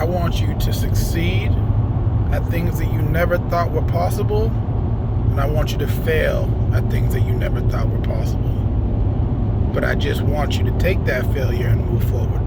I want you to succeed at things that you never thought were possible, and I want you to fail at things that you never thought were possible. But I just want you to take that failure and move forward.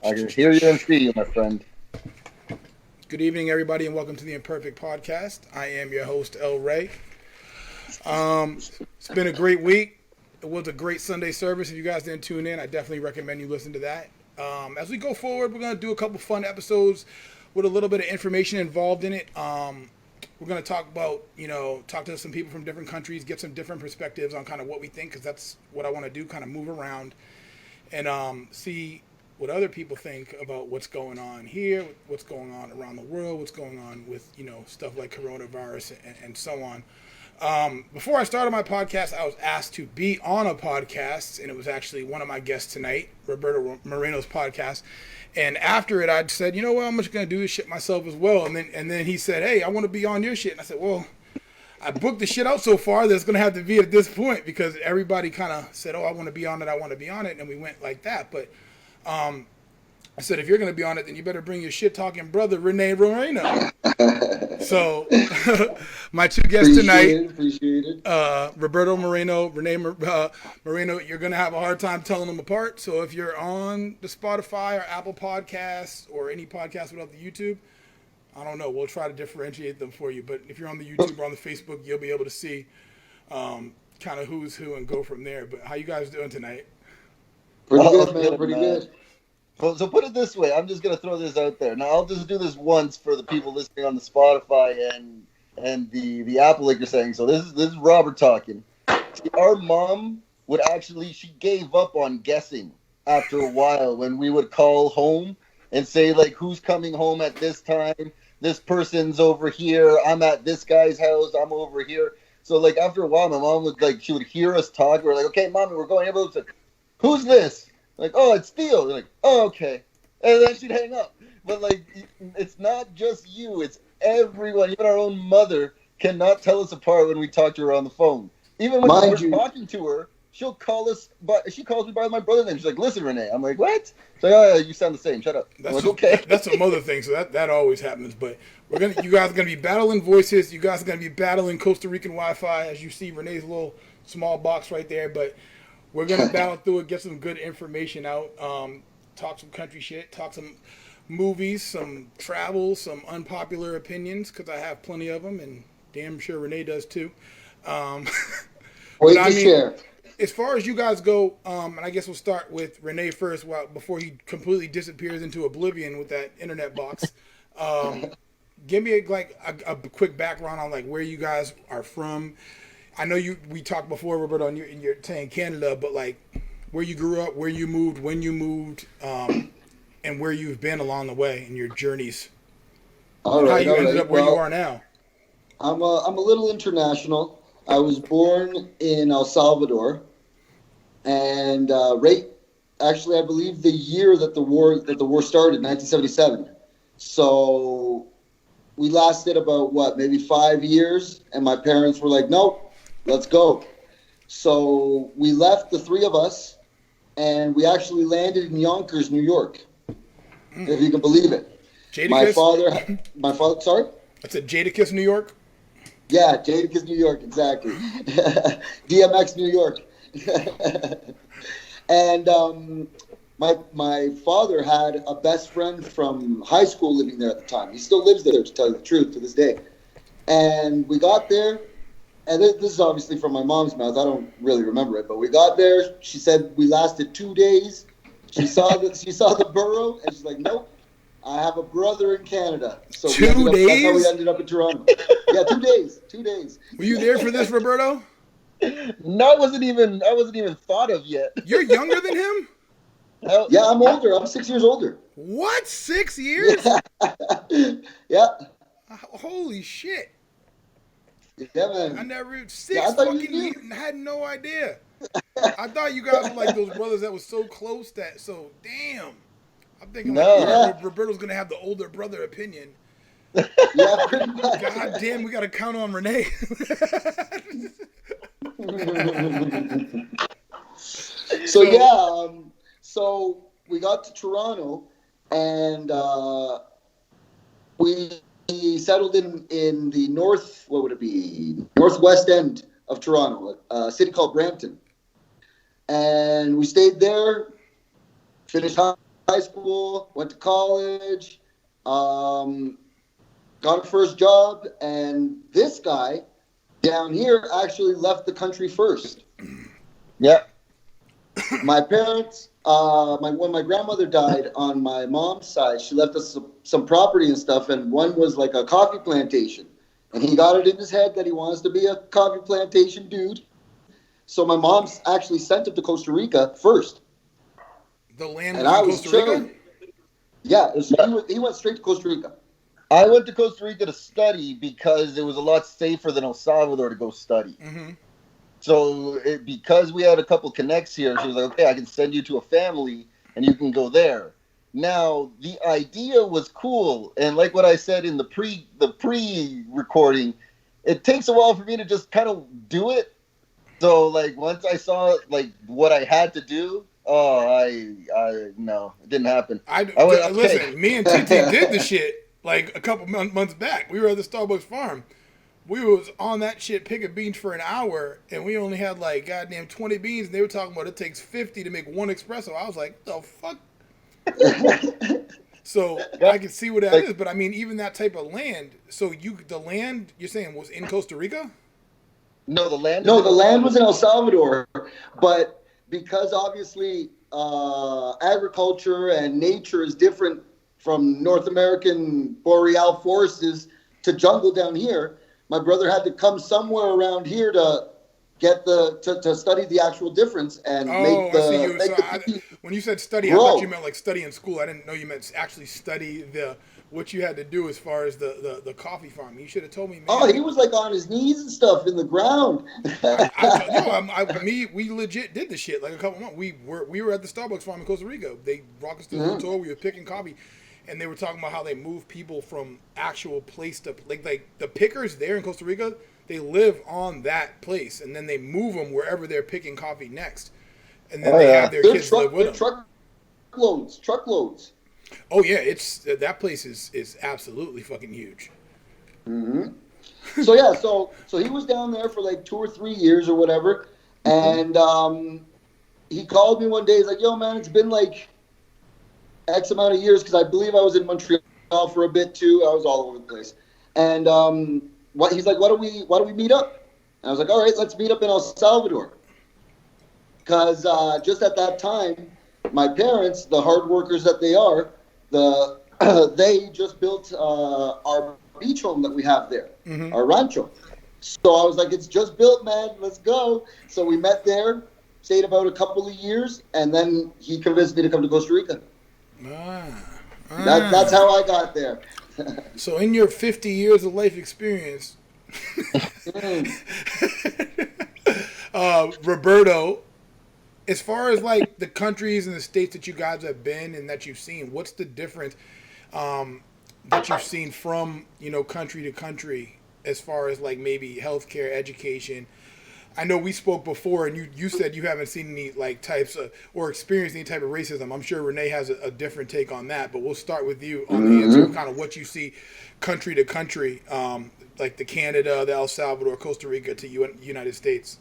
I can hear you and see you, my friend. Good evening, everybody, and welcome to the Imperfect podcast. I am your host, Ray. It's been a great week. It was a great Sunday service. If you guys didn't tune in, I definitely recommend you listen to that. As we go forward, we're going to do a couple fun episodes with a little bit of information involved in it. We're going to talk about, talk to some people from different countries, get some different perspectives on kind of what we think, because that's what I want to do, kind of move around and see what other people think about what's going on here, what's going on around the world, what's going on with, stuff like coronavirus and so on. Before I started my podcast, I was asked to be on a podcast, and it was actually one of my guests tonight, Roberto Moreno's podcast. And after it, I said, you know what, I'm just going to do this shit myself as well. And then he said, hey, I want to be on your shit. And I said, well, I booked the shit out so far that it's going to have to be at this point, because everybody kind of said, oh, I want to be on it, and we went like that. But I said, if you're going to be on it, then you better bring your shit-talking brother, Rene and Roberto. So, my two guests tonight, Roberto Moreno, Rene Moreno, you're going to have a hard time telling them apart. So, if you're on the Spotify or Apple Podcasts or any podcast without the YouTube, I don't know. We'll try to differentiate them for you. But if you're on the YouTube or on the Facebook, you'll be able to see kind of who's who and go from there. But how you guys doing tonight? Pretty good, man. Pretty good. So put it this way. I'm just going to throw this out there. Now, I'll just do this once for the people listening on the Spotify and the Apple, like you're saying. So this is Robert talking. See, our mom she gave up on guessing after a while when we would call home and say, like, who's coming home at this time? This person's over here. I'm at this guy's house. I'm over here. So, like, after a while, my mom would, she would hear us talk. We're like, okay, Mommy, we're going. Everyone's like, who's this? Like, oh, it's Theo. They're like, oh, okay. And then she'd hang up. But, like, it's not just you. It's everyone. Even our own mother cannot tell us apart when we talk to her on the phone. Even when we're talking to her, she'll call us. She calls me by my brother's name. She's like, listen, Rene. I'm like, what? She's like, oh, yeah, you sound the same. Shut up. That's okay. That's a mother thing. So that always happens. But you guys are going to be battling voices. You guys are going to be battling Costa Rican Wi-Fi. As you see, Rene's little small box right there. But we're going to battle through it, get some good information out, talk some country shit, talk some movies, some travel, some unpopular opinions, because I have plenty of them, and damn sure Rene does too. Wait to share. As far as you guys go, and I guess we'll start with Rene first, before he completely disappears into oblivion with that internet box. Give me a quick background on where you guys are from. I know we talked before, Roberto, and you're saying Canada, but where you grew up, where you moved, when you moved, and where you've been along the way in your journeys. How you ended up where you are now. I'm a little international. I was born in El Salvador, and actually, I believe the year that the war started, 1977. So we lasted about maybe 5 years, and my parents were like, nope. Let's go. So we left, the three of us, and we actually landed in Yonkers, New York, if you can believe it. Jadakiss? My father, sorry? That's at Jadakiss, New York? Yeah, Jadakiss, New York, exactly. DMX, New York. And my father had a best friend from high school living there at the time. He still lives there, to tell you the truth, to this day. And we got there, and this is obviously from my mom's mouth. I don't really remember it, but we got there. She said we lasted 2 days. She saw the burrow, and she's like, "Nope, I have a brother in Canada." So 2 days. That's how we ended up in Toronto. Yeah, 2 days. 2 days. Were you there for this, Roberto? No, I wasn't even thought of yet. You're younger than him? Yeah, I'm older. I'm 6 years older. What? 6 years? Yeah. Holy shit. Yeah, man. I never fucking had no idea. I thought you guys were like those brothers that was so close that damn. I'm thinking Roberto's gonna have the older brother opinion. Yeah, pretty much. God damn, we gotta count on Rene. So we got to Toronto, and we settled in the northwest end of Toronto, a city called Brampton, and we stayed there, finished high school, went to college, got a first job, and this guy down here actually left the country first. Yeah. My parents, when my grandmother died on my mom's side, she left us some property and stuff, and one was like a coffee plantation. And he got it in his head that he wants to be a coffee plantation dude. So my mom's actually sent him to Costa Rica first. The land and was I in was Costa Rica? chilling. Yeah, he went straight to Costa Rica. I went to Costa Rica to study because it was a lot safer than El Salvador to go study. Mm-hmm. So because we had a couple connects here, she was like, okay, I can send you to a family and you can go there. Now, the idea was cool. And like what I said in the pre-recording, it takes a while for me to just kind of do it. So like once I saw like what I had to do, no, it didn't happen. Listen, me and TT did the shit like a couple months back. We were at the Starbucks farm. We was on that shit picking beans for an hour, and we only had like goddamn 20 beans, and they were talking about it takes 50 to make one espresso. I was like, the fuck? So I can see what that is, but I mean, even that type of land. So the land you're saying was in Costa Rica? No, the land was in El Salvador, but because obviously agriculture and nature is different from North American boreal forests to jungle down here. My brother had to come somewhere around here to get to study the actual difference and make the when you said study, I thought you meant like study in school. I didn't know you meant actually study what you had to do as far as the coffee farm. You should have told me, man. Oh, he was like on his knees and stuff in the ground. We legit did the shit like a couple months. We were at the Starbucks farm in Costa Rica. They brought us to the tour. We were picking coffee. And they were talking about how they move people from actual place to like the pickers there in Costa Rica. They live on that place, and then they move them wherever they're picking coffee next, and then they have their kids live with them. Truckloads. Oh yeah, that place is absolutely fucking huge. Mm-hmm. So he was down there for like 2 or 3 years or whatever, and he called me one day. He's like, "Yo, man, it's been like X amount of years," because I believe I was in Montreal for a bit too. I was all over the place. And he's like, why don't we meet up? And I was like, all right, let's meet up in El Salvador. Because just at that time, my parents, the hard workers that they are, they just built our beach home that we have there, our rancho. So I was like, it's just built, man. Let's go. So we met there, stayed about a couple of years, and then he convinced me to come to Costa Rica. That's how I got there. So in your 50 years of life experience, Roberto, as far as like the countries and the states that you guys have been and that you've seen, what's the difference that you've seen from, country to country as far as like maybe healthcare, education? I know we spoke before, and you said you haven't seen any like types of or experienced any type of racism. I'm sure Rene has a different take on that, but we'll start with you on the answer of kind of what you see country to country, like the Canada, the El Salvador, Costa Rica to United States.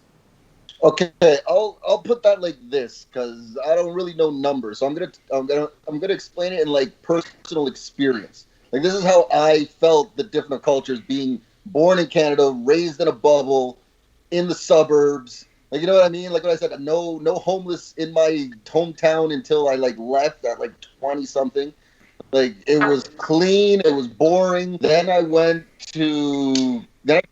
Okay, I'll put that like this because I don't really know numbers, so I'm gonna explain it in like personal experience. Like this is how I felt the different cultures being born in Canada, raised in a bubble, in the suburbs. Like you know what I mean? Like what I said, no homeless in my hometown until I like left at like 20 something. Like it was clean, it was boring. Then I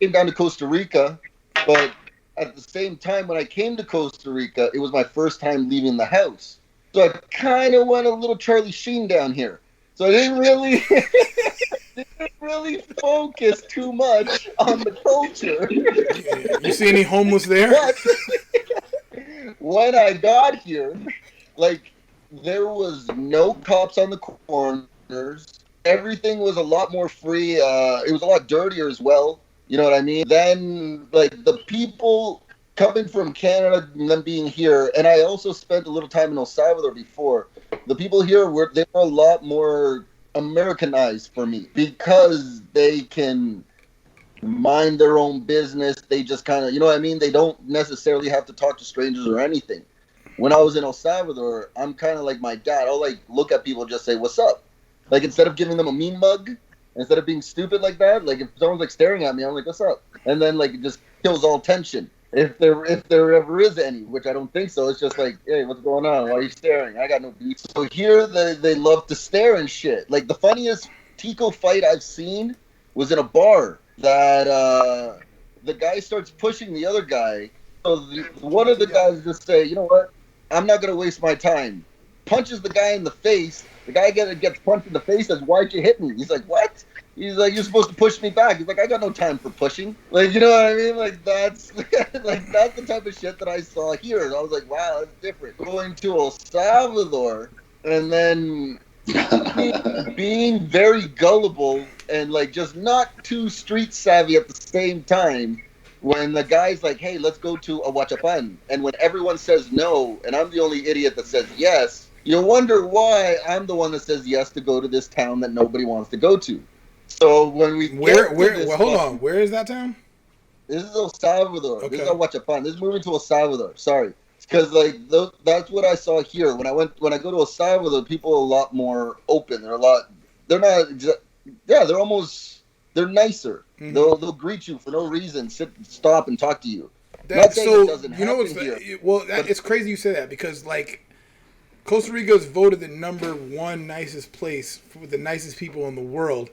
came down to Costa Rica, but at the same time when I came to Costa Rica, it was my first time leaving the house. So I kind of went a little Charlie Sheen down here. So I didn't really didn't really focus too much on the culture. You see any homeless there? But when I got here, like there was no cops on the corners. Everything was a lot more free. It was a lot dirtier as well. You know what I mean? Then like the people coming from Canada and them being here, and I also spent a little time in El Salvador before. The people here were a lot more Americanized for me because they can mind their own business. They just kind of, you know what I mean? They don't necessarily have to talk to strangers or anything. When I was in El Salvador, I'm kind of like my dad. I'll like look at people and just say, "What's up?" Like instead of giving them a mean mug, instead of being stupid like that, like if someone's like staring at me, I'm like, "What's up?" And then like it just kills all tension. If there ever is any, which I don't think so, it's just like, "Hey, what's going on? Why are you staring? I got no beef." So here they love to stare and shit. Like the funniest Tico fight I've seen was in a bar that the guy starts pushing the other guy. So one of the guys just say, "You know what? I'm not gonna waste my time." Punches the guy in the face. The guy gets punched in the face. Says, "Why'd you hit me?" He's like, "What?" He's like, "You're supposed to push me back." He's like, "I got no time for pushing." Like, you know what I mean? Like that's like that's the type of shit that I saw here. And I was like, wow, that's different. Going to El Salvador and then being very gullible and like just not too street savvy at the same time. When the guy's like, "Hey, let's go to a Wachapan," and when everyone says no, and I'm the only idiot that says yes, you wonder why I'm the one that says yes to go to this town that nobody wants to go to. So when we Where? Hold on. Where is that town? this is El Salvador. Okay. This is El Wachapan. This is moving to El Salvador. Sorry, because like that's what I saw here. When I go to El Salvador, people are a lot more open. They're not. Yeah, they're nicer. Mm-hmm. They'll greet you for no reason, stop and talk to you. So you know what's it's crazy you say that because like Costa Rica is voted the #1 nicest place with the nicest people in the world.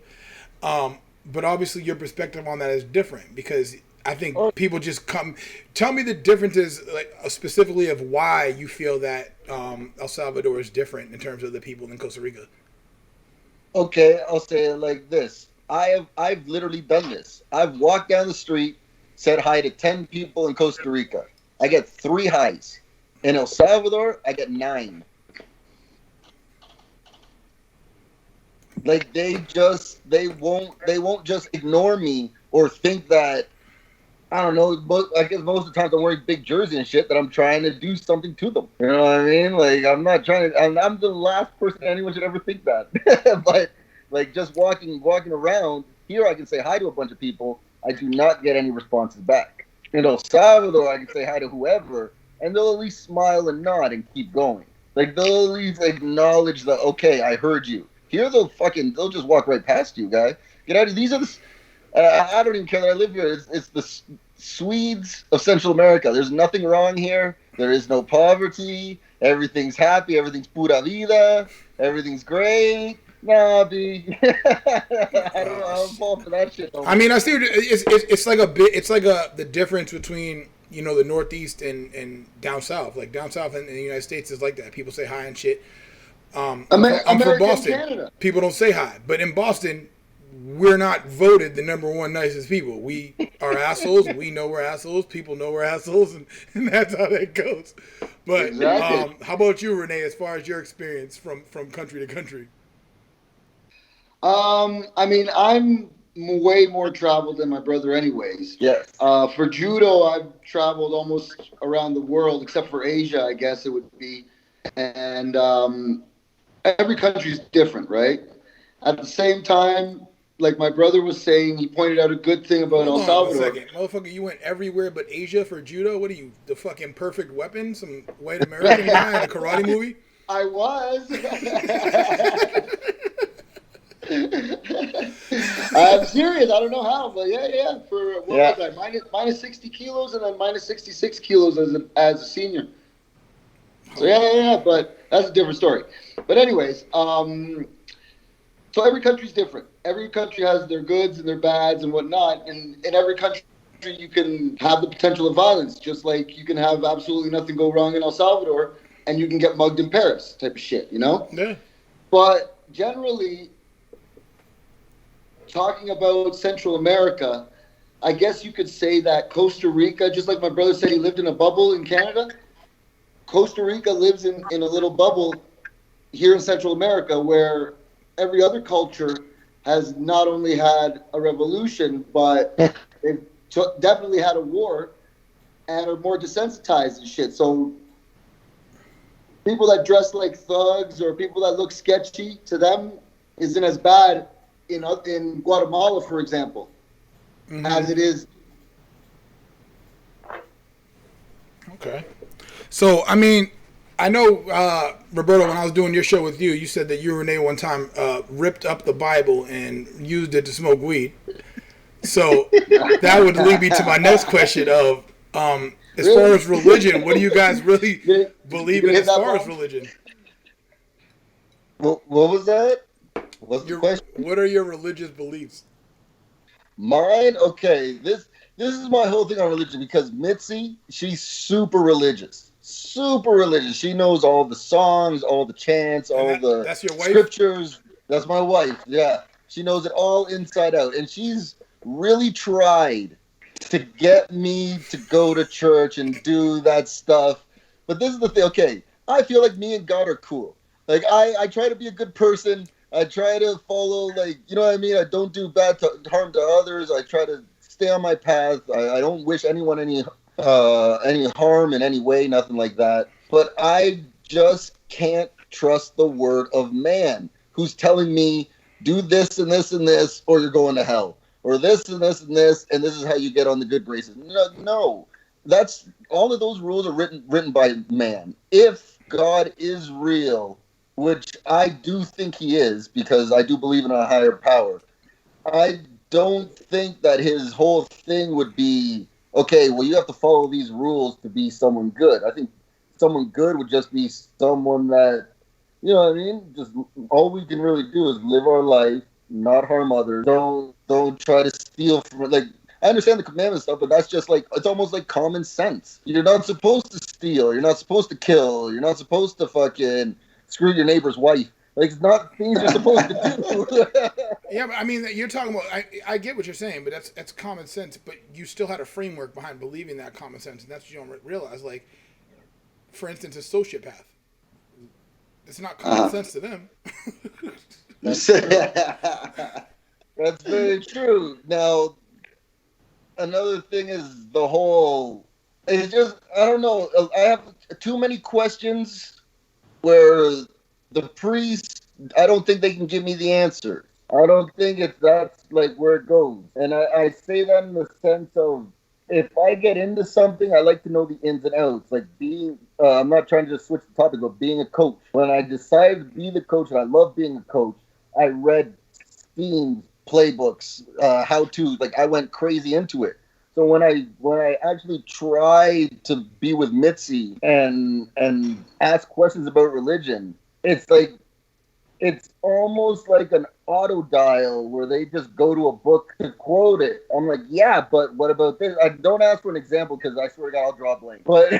But obviously your perspective on that is different because I think people just come. Tell me the differences, like specifically of why you feel that El Salvador is different in terms of the people in Costa Rica. Okay, I'll say it like this. I've literally done this. I've walked down the street, said hi to 10 people in Costa Rica. I get 3 highs. In El Salvador, I get 9. Like they won't just ignore me or think that I don't know. I guess most of the times I'm wearing big jersey and shit that I'm trying to do something to them. You know what I mean? Like I'm not trying to. I'm the last person anyone should ever think that. But like just walking around here, I can say hi to a bunch of people. I do not get any responses back. In El Salvador, I can say hi to whoever, and they'll at least smile and nod and keep going. Like they'll at least acknowledge that okay, I heard you. Here they'll just walk right past you, guy. Get out of these are the. I don't even care that I live here. It's the Swedes of Central America. There's nothing wrong here. There is no poverty. Everything's happy. Everything's pura vida. Everything's great. Nah, B. I don't fall for that shit. I mean, I see. It's like the difference between the Northeast and down south. Like down south in the United States is like that. People say hi and shit. I'm from Boston. Canada. People don't say hi, but in Boston, we're not voted the #1 nicest people. We are assholes. We know we're assholes. People know we're assholes, and that's how that goes. But exactly. How about you, Rene? As far as your experience from country to country. I mean, I'm way more traveled than my brother, anyways. Yes. For judo, I've traveled almost around the world, except for Asia, I guess it would be, and every country's different, right? At the same time, like my brother was saying, he pointed out a good thing about El Hold on a Salvador. second. Motherfucker, you went everywhere but Asia for judo? What are you, the fucking perfect weapon? Some white American guy in a karate movie? I was. I'm serious. I don't know how, but yeah. For what was I? Minus 60 kilos and then minus 66 kilos as a senior. So yeah. But that's a different story. But anyways, so every country's different. Every country has their goods and their bads and whatnot. And in every country, you can have the potential of violence, just like you can have absolutely nothing go wrong in El Salvador, and you can get mugged in Paris, type of shit, you know? Yeah. But generally, talking about Central America, I guess you could say that Costa Rica, just like my brother said, he lived in a bubble in Canada. Costa Rica lives in a little bubble here in Central America where every other culture has not only had a revolution, but they've definitely had a war and are more desensitized and shit. So people that dress like thugs or people that look sketchy, to them isn't as bad in Guatemala, for example, as it is. Okay. So, I mean, I know, Roberto, when I was doing your show with you, you said that you and Rene one time ripped up the Bible and used it to smoke weed. So that would lead me to my next question of, as far as religion, what do you guys really believe in as far as religion? What was that? What's the question? What are your religious beliefs? Mine? Okay, this is my whole thing on religion because Mitzi, she's super religious. Super religious. She knows all the songs, all the chants, that's your wife? Scriptures. That's my wife, yeah. She knows it all inside out. And she's really tried to get me to go to church and do that stuff. But this is the thing, okay, I feel like me and God are cool. Like, I try to be a good person. I try to follow, like, you know what I mean? I don't do harm to others. I try to stay on my path. I don't wish anyone any harm in any way, nothing like that. But I just can't trust the word of man who's telling me, do this and this and this, or you're going to hell. Or this and this and this, and this is how you get on the good graces. No. That's all of those rules are written by man. If God is real, which I do think he is, because I do believe in a higher power, I don't think that his whole thing would be, okay, well, you have to follow these rules to be someone good. I think someone good would just be someone that, you know what I mean? Just all we can really do is live our life, not harm others. Don't try to steal from, like, I understand the commandment stuff, but that's just like, it's almost like common sense. You're not supposed to steal. You're not supposed to kill. You're not supposed to fucking screw your neighbor's wife. Like, it's not things you're supposed to do. Yeah, but I mean, you're talking about, I get what you're saying, but that's common sense, but you still had a framework behind believing that common sense, and that's what you don't realize. Like, for instance, a sociopath. It's not common sense to them. That's very true. Now, another thing is the whole, it's just, I don't know, I have too many questions where the priest, I don't think they can give me the answer. I don't think that's like where it goes. And I say that in the sense of, if I get into something, I like to know the ins and outs. Like being, I'm not trying to just switch the topic, but being a coach. When I decided to be the coach, and I love being a coach, I read themes, playbooks, how-tos. Like, I went crazy into it. So when I actually tried to be with Mitzi and ask questions about religion, it's like, it's almost like an auto dial where they just go to a book to quote it. I'm like, yeah, but what about this? I don't ask for an example because I swear to God, I'll draw a blank. But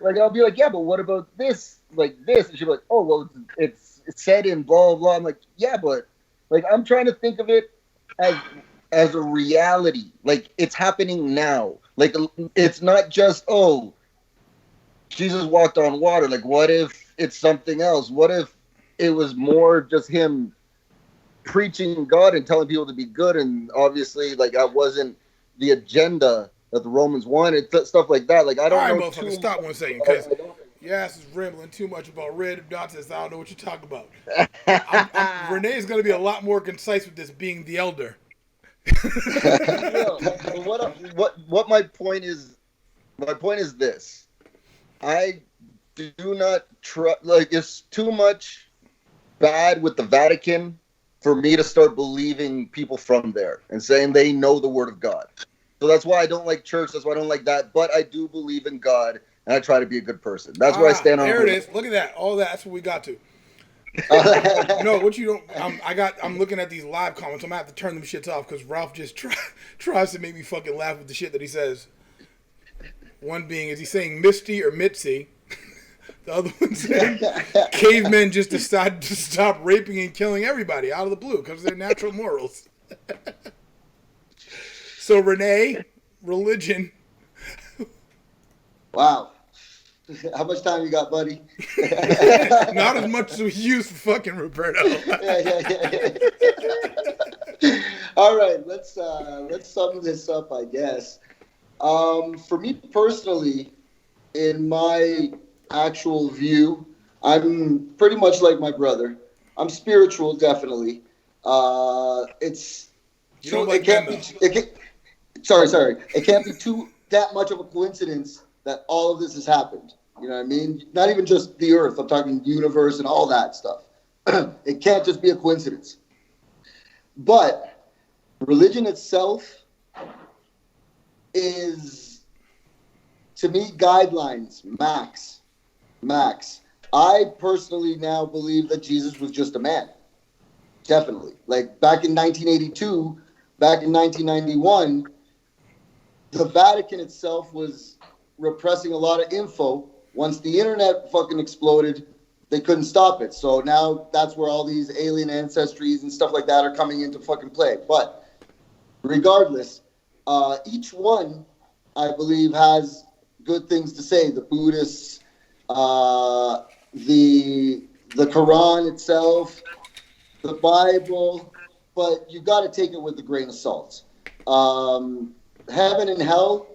like, I'll be like, yeah, but what about this? Like this? And she'll be like, oh, well, it's said in blah, blah, blah. I'm like, yeah, but like, I'm trying to think of it as a reality. Like, it's happening now. Like, it's not just, oh, Jesus walked on water. Like, what if it's something else? What if it was more just him preaching God and telling people to be good? And obviously, like, that wasn't the agenda that the Romans wanted, stuff like that. Like, I don't know. All right, motherfucker, stop one second, because Your ass is rambling too much about red nonsense. I don't know what you're talking about. Renee's going to be a lot more concise with this being the elder. Yo, what my point is? My point is this: I do not trust. Like, it's too much bad with the Vatican for me to start believing people from there and saying they know the Word of God. So that's why I don't like church. That's why I don't like that. But I do believe in God, and I try to be a good person. That's where I stand on. There it is. Look at that. All that's what we got to. No, what you don't. I'm looking at these live comments. I'm gonna have to turn them shits off because Ralph just tries to make me fucking laugh with the shit that he says. One being, is he saying Misty or Mitzi? The other one saying cavemen just decided to stop raping and killing everybody out of the blue because of their natural morals. So Renee, religion. Wow. How much time you got, buddy? Not as much as we use for fucking Roberto. Yeah. All right, let's sum this up, I guess. For me personally, in my actual view, I'm pretty much like my brother. I'm spiritual, definitely. It's you don't like them, though. Sorry. It can't be that much of a coincidence that all of this has happened. You know what I mean? Not even just the Earth. I'm talking universe and all that stuff. It can't just be a coincidence. But religion itself is, to me, guidelines, max. I personally now believe that Jesus was just a man. Definitely. Like back in 1982, back in 1991, the Vatican itself was repressing a lot of info. Once the internet fucking exploded, they couldn't stop it. So now that's where all these alien ancestries and stuff like that are coming into fucking play. But regardless, each one, I believe, has good things to say. The Buddhists, the Quran itself, the Bible, but you got to take it with a grain of salt. Heaven and hell,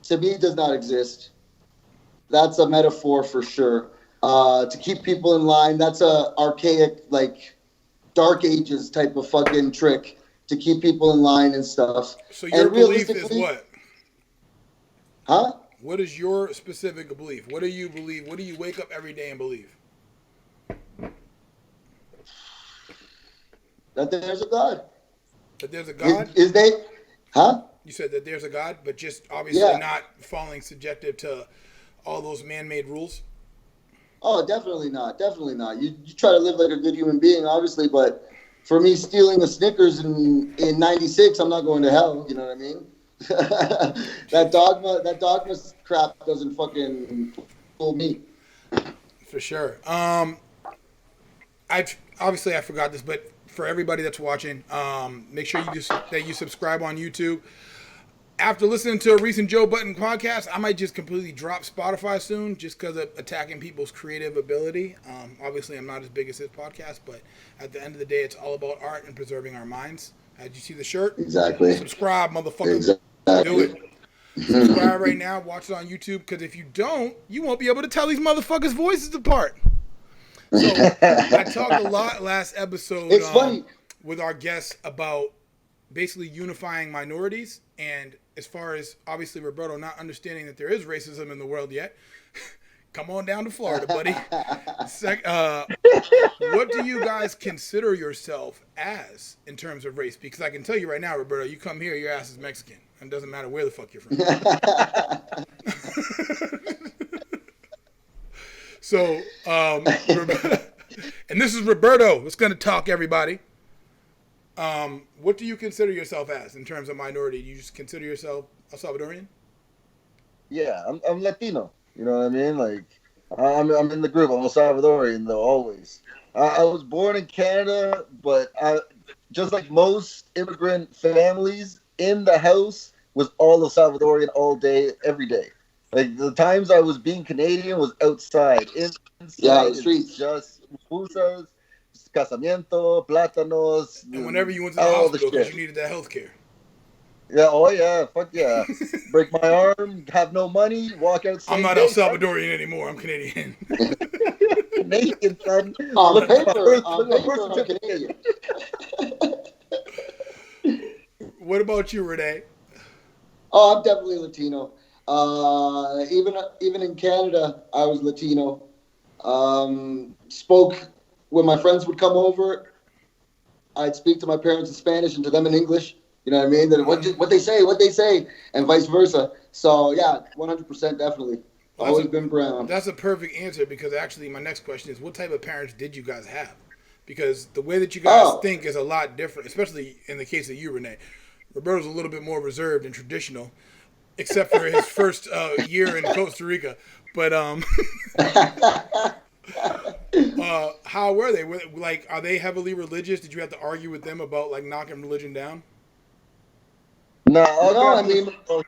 to me, does not exist. That's a metaphor for sure. To keep people in line, that's a archaic, like, Dark Ages type of fucking trick to keep people in line and stuff. So your belief is what? Huh? What is your specific belief? What do you believe? What do you wake up every day and believe? That there's a God. That there's a God? Is they? Huh? You said that there's a God, but just obviously not falling subjective to all those man-made rules? Oh, definitely not. Definitely not. You try to live like a good human being, obviously, but for me, stealing a Snickers in 96, I'm not going to hell. You know what I mean? that dogma crap doesn't fucking fool me. For sure. I forgot this, but for everybody that's watching, make sure that you subscribe on YouTube. After listening to a recent Joe Budden podcast, I might just completely drop Spotify soon just because of attacking people's creative ability. Obviously, I'm not as big as his podcast, but at the end of the day, it's all about art and preserving our minds. As you see the shirt? Exactly. Subscribe, motherfucker. Exactly. Do it. Subscribe right now. Watch it on YouTube, because if you don't, you won't be able to tell these motherfuckers' voices apart. So, I talked a lot last episode funny. with our guests about basically unifying minorities, and as far as obviously Roberto not understanding that there is racism in the world yet, come on down to Florida, buddy. What do you guys consider yourself as in terms of race? Because I can tell you right now, Roberto, you come here, your ass is Mexican. It doesn't matter where the fuck you're from. So, and this is Roberto. It's going to talk, everybody. What do you consider yourself as in terms of minority? Do you just consider yourself a Salvadorian? Yeah, I'm Latino. You know what I mean? Like, I'm in the group. I'm a Salvadorian, though, always. I was born in Canada, but just like most immigrant families, in the house was all of Salvadorian all day, every day. Like, the times I was being Canadian was outside. Inside, the streets. Just pupusas, casamiento, plátanos. And whenever you went to the hospital because you needed that health care. Yeah, oh yeah, fuck yeah. Break my arm, have no money, walk out I'm same not El day. Salvadorian anymore. I'm Canadian. Canadian, son. On Look at my paper, birth, on look at my paper, birth I'm certificate. Canadian. What about you, Rene? Oh, I'm definitely Latino. Even in Canada, I was Latino. Spoke when my friends would come over. I'd speak to my parents in Spanish and to them in English. You know what I mean? Then what they say, and vice versa. So yeah, 100% definitely. Always been brown. That's a perfect answer because actually my next question is what type of parents did you guys have? Because the way that you guys Oh, think is a lot different, especially in the case of you, Rene. Roberto's a little bit more reserved and traditional, except for his first year in Costa Rica. But how were they? Like, are they heavily religious? Did you have to argue with them about like knocking religion down? No, I'll no, I grab this mean,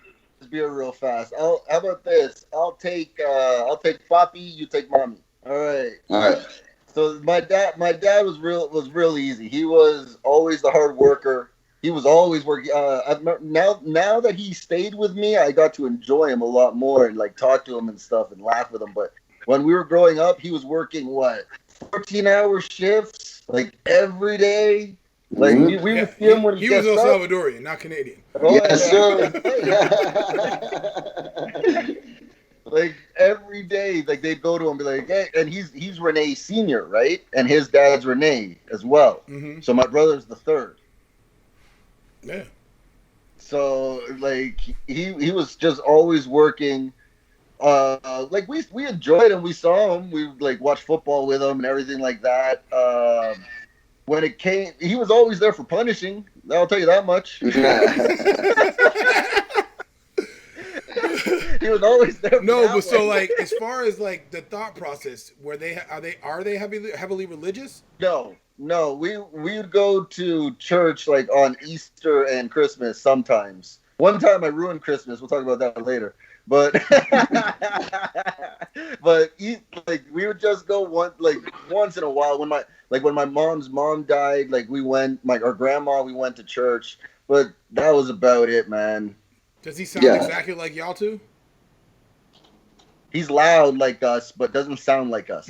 beer real fast. How about this? I'll take Papi, you take Mommy. All right. all right. So my dad was real easy. He was always the hard worker. He was always working. Now that he stayed with me, I got to enjoy him a lot more and like talk to him and stuff and laugh with him. But when we were growing up, he was working what 14-hour shifts like every day. Like Mm-hmm. we Yeah, would see him when he he was gets El up. Salvadorian, not Canadian. Oh Yes, yeah. sir. Like every day, like they'd go to him and be like, "Hey," and he's Rene Senior, right? And his dad's Rene as well. Mm-hmm. So my brother's the third. Yeah. So like he was just always working. Like we enjoyed him. We saw him. We like watched football with him and everything like that. When it came, he was always there for punishing. I'll tell you that much. He was always there. For No, that but so one. like as far as like the thought process, were they are they heavily religious? No. We would go to church like on Easter and Christmas sometimes. One time I ruined Christmas. We'll talk about that later. But like we would just go once in a while when my mom's mom died. Like we went our grandma. We went to church, but that was about it, man. Does he sound Yeah. exactly like y'all two? He's loud like us, but doesn't sound like us.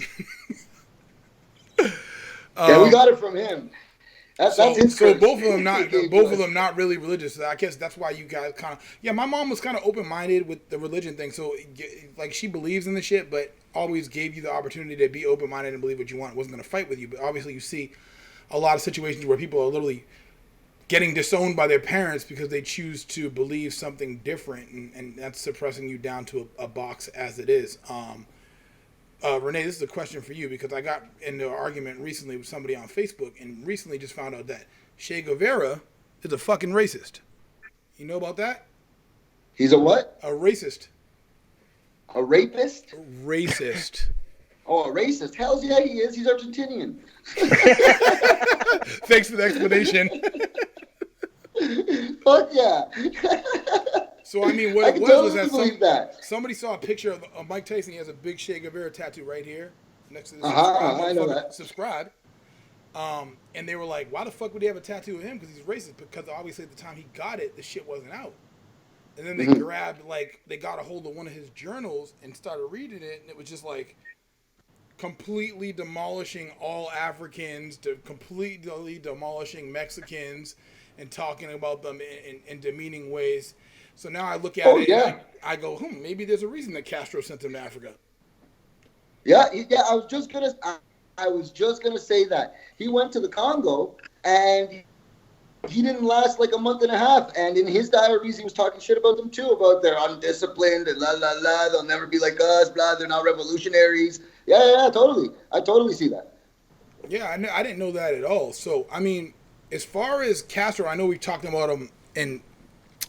Yeah, we got it from him. That's his So curse. both of them not He gave both us. of them not really religious. I guess that's why you guys kind of My mom was kind of open minded with the religion thing. So like she believes in the shit, but always gave you the opportunity to be open minded and believe what you want. Wasn't going to fight with you, but obviously you see a lot of situations where people are literally getting disowned by their parents because they choose to believe something different, and that's suppressing you down to a box as it is. Rene, this is a question for you because I got into an argument recently with somebody on Facebook and recently just found out that Che Guevara is a fucking racist. You know about that? He's a what? A racist. A rapist? Racist. Oh, a racist? Hell yeah, he is. He's Argentinian. Thanks for the explanation. Fuck yeah. So, I mean, what I it can was totally that believe that. somebody saw a picture of Mike Tyson. He has a big Che Guevara tattoo right here next to the I know that. subscribe. And they were like, why the fuck would he have a tattoo of him? Because he's racist. Because obviously at the time he got it, the shit wasn't out. And then they they got a hold of one of his journals and started reading it. And it was just like completely demolishing all Africans, to completely demolishing Mexicans and talking about them in demeaning ways. So now I look at it and I go, maybe there's a reason that Castro sent him to Africa. Yeah. I was just gonna say that he went to the Congo and he didn't last like a month and a half. And in his diaries, he was talking shit about them too, about they're undisciplined and la la la. They'll never be like us. Blah. They're not revolutionaries. Yeah. Totally. I totally see that. Yeah, I didn't know that at all. So I mean, as far as Castro, I know we've talked about him. And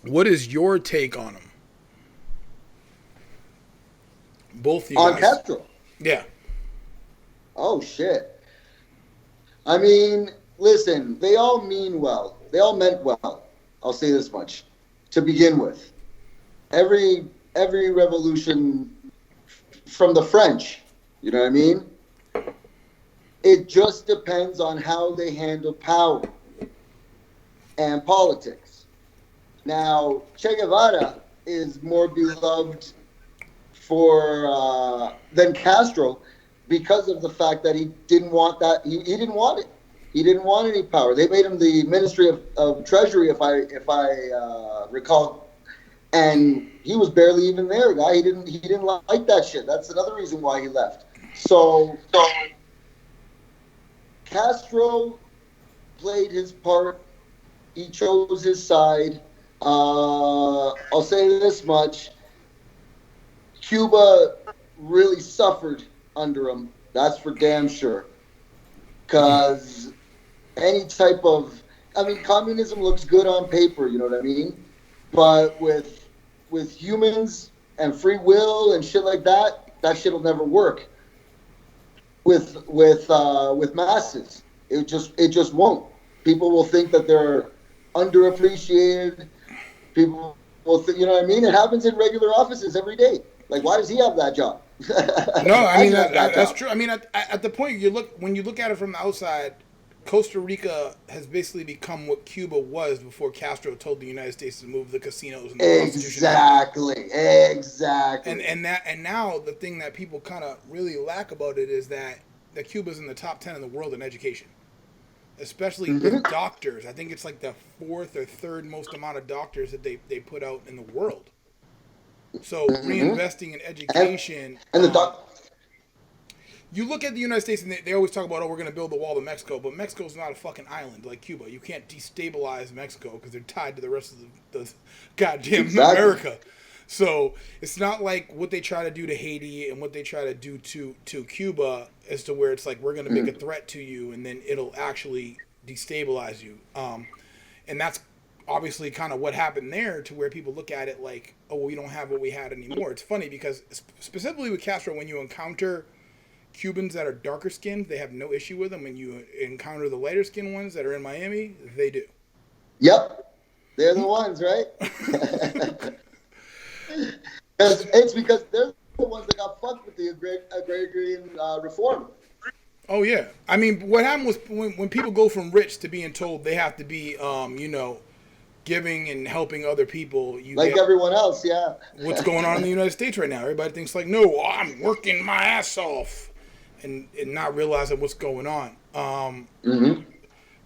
what is your take on him? Both you guys. On Castro. Yeah. Oh shit. I mean, listen, they all mean well. They all meant well. I'll say this much. To begin with. Every revolution from the French, you know what I mean? It just depends on how they handle power and politics. Now, Che Guevara is more beloved than Castro because of the fact that he didn't want that. He didn't want it. He didn't want any power. They made him the Ministry of Treasury, if I recall, and he was barely even there, guy. He didn't like that shit. That's another reason why he left. So Castro played his part. He chose his side. I'll say this much: Cuba really suffered under him. That's for damn sure. Because any type of, communism looks good on paper, you know what I mean? But with humans and free will and shit like that, that shit will never work. With masses, it just won't. People will think that they're underappreciated. People will you know what I mean? It happens in regular offices every day. Like, why does he have that job? No, I mean that's true. I mean, at the point when you look at it from the outside, Costa Rica has basically become what Cuba was before Castro told the United States to move the casinos and the Constitution. Exactly. And now the thing that people kind of really lack about it is that Cuba's in the top 10 in the world in education, especially with doctors. I think it's like the fourth or third most amount of doctors that they put out in the world. So reinvesting in education, and you look at the United States and they always talk about, we're going to build the wall to Mexico, but Mexico's not a fucking island like Cuba. You can't destabilize Mexico because they're tied to the rest of the goddamn America. So it's not like what they try to do to Haiti and what they try to do to Cuba as to where it's like, we're going to make a threat to you and then it'll actually destabilize you. And that's obviously kind of what happened there, to where people look at it like, oh, well, we don't have what we had anymore. It's funny because specifically with Castro, when you encounter Cubans that are darker skinned, they have no issue with them. When you encounter the lighter skinned ones that are in Miami, they do. Yep. They're the ones, right? It's because they're the ones that got fucked with the agrarian reform. Oh, yeah. I mean, what happened was when people go from rich to being told they have to be, giving and helping other people. Everyone else, yeah. What's going on in the United States right now? Everybody thinks like, no, I'm working my ass off, and not realizing what's going on.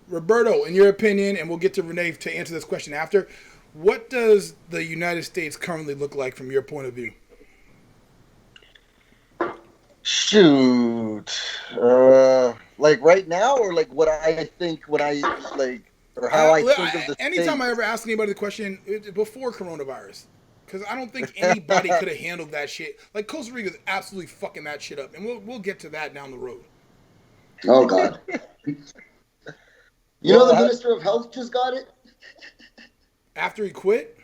Roberto, in your opinion, and we'll get to Rene to answer this question after, what does the United States currently look like from your point of view? Shoot. Like right now, or like what I think when I like, or how I think of the anytime States? I ever ask anybody the question, before coronavirus, because I don't think anybody could have handled that shit. Like, Costa Rica is absolutely fucking that shit up, and we'll get to that down the road. Oh God. You know the Minister of Health just got it? After he quit?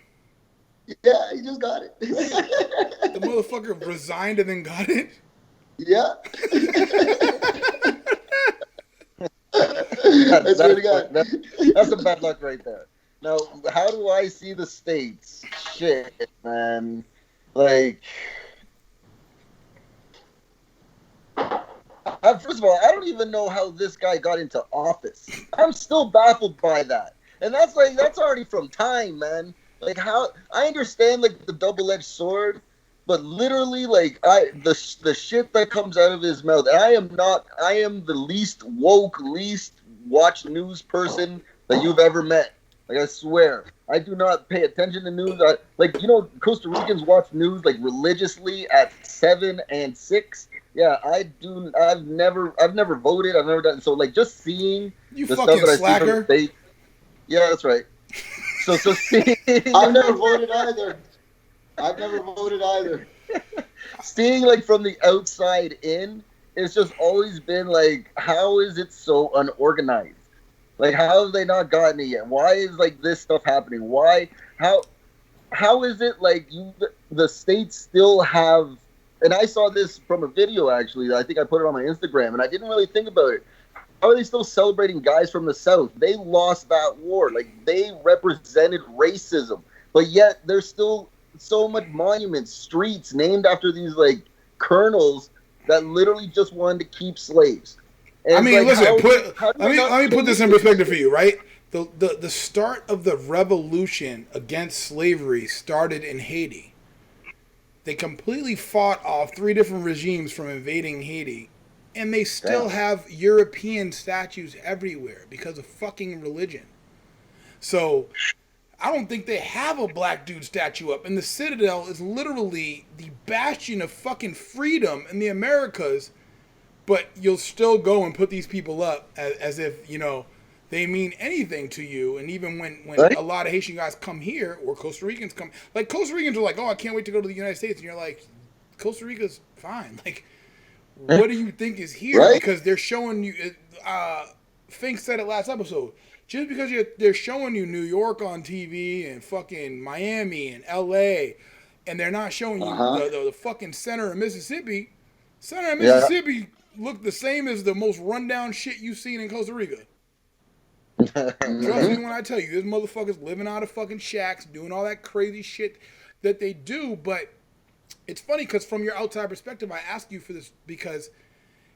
Yeah, he just got it. The motherfucker resigned and then got it? Yeah. That's pretty good. That's some bad luck right there. Now, how do I see the States? Shit, man. Like, first of all, I don't even know how this guy got into office. I'm still baffled by that. And that's already from time, man. Like, how I understand like the double-edged sword, but literally, like, the shit that comes out of his mouth. I am the least woke, least watch news person that you've ever met. Like, I swear, I do not pay attention to news. Costa Ricans watch news like religiously at 7 and 6. Yeah, I do. I've never voted. I've never done. So, like, just seeing the stuff that I slacker. see from the state. Yeah, that's right. So seeing. I've never voted either. Seeing like from the outside in, it's just always been like, how is it so unorganized? Like, how have they not gotten it yet? Why is like this stuff happening? Why? How is it like the states still have? And I saw this from a video actually. I think I put it on my Instagram, and I didn't really think about it. How are they still celebrating guys from the South? They lost that war. Like, they represented racism, but yet there's still so much monuments, streets named after these like colonels that literally just wanted to keep slaves. And I mean, listen. Let me put this in perspective for you, right? The start of the revolution against slavery started in Haiti. They completely fought off 3 different regimes from invading Haiti, and they still have European statues everywhere because of fucking religion. So I don't think they have a black dude statue up. And the Citadel is literally the bastion of fucking freedom in the Americas, but you'll still go and put these people up as if, you know, they mean anything to you. And even when Right? a lot of Haitian guys come here, or Costa Ricans come, like Costa Ricans are like, oh, I can't wait to go to the United States. And you're like, Costa Rica's fine. Like, what do you think is here? Right? Because they're showing you, Fink said it last episode, just because they're showing you New York on TV and fucking Miami and LA, and they're not showing you the fucking center of Mississippi. Center of Mississippi look the same as the most rundown shit you've seen in Costa Rica. Trust me when I tell you, there's motherfuckers living out of fucking shacks, doing all that crazy shit that they do. But it's funny because from your outside perspective, I ask you for this because,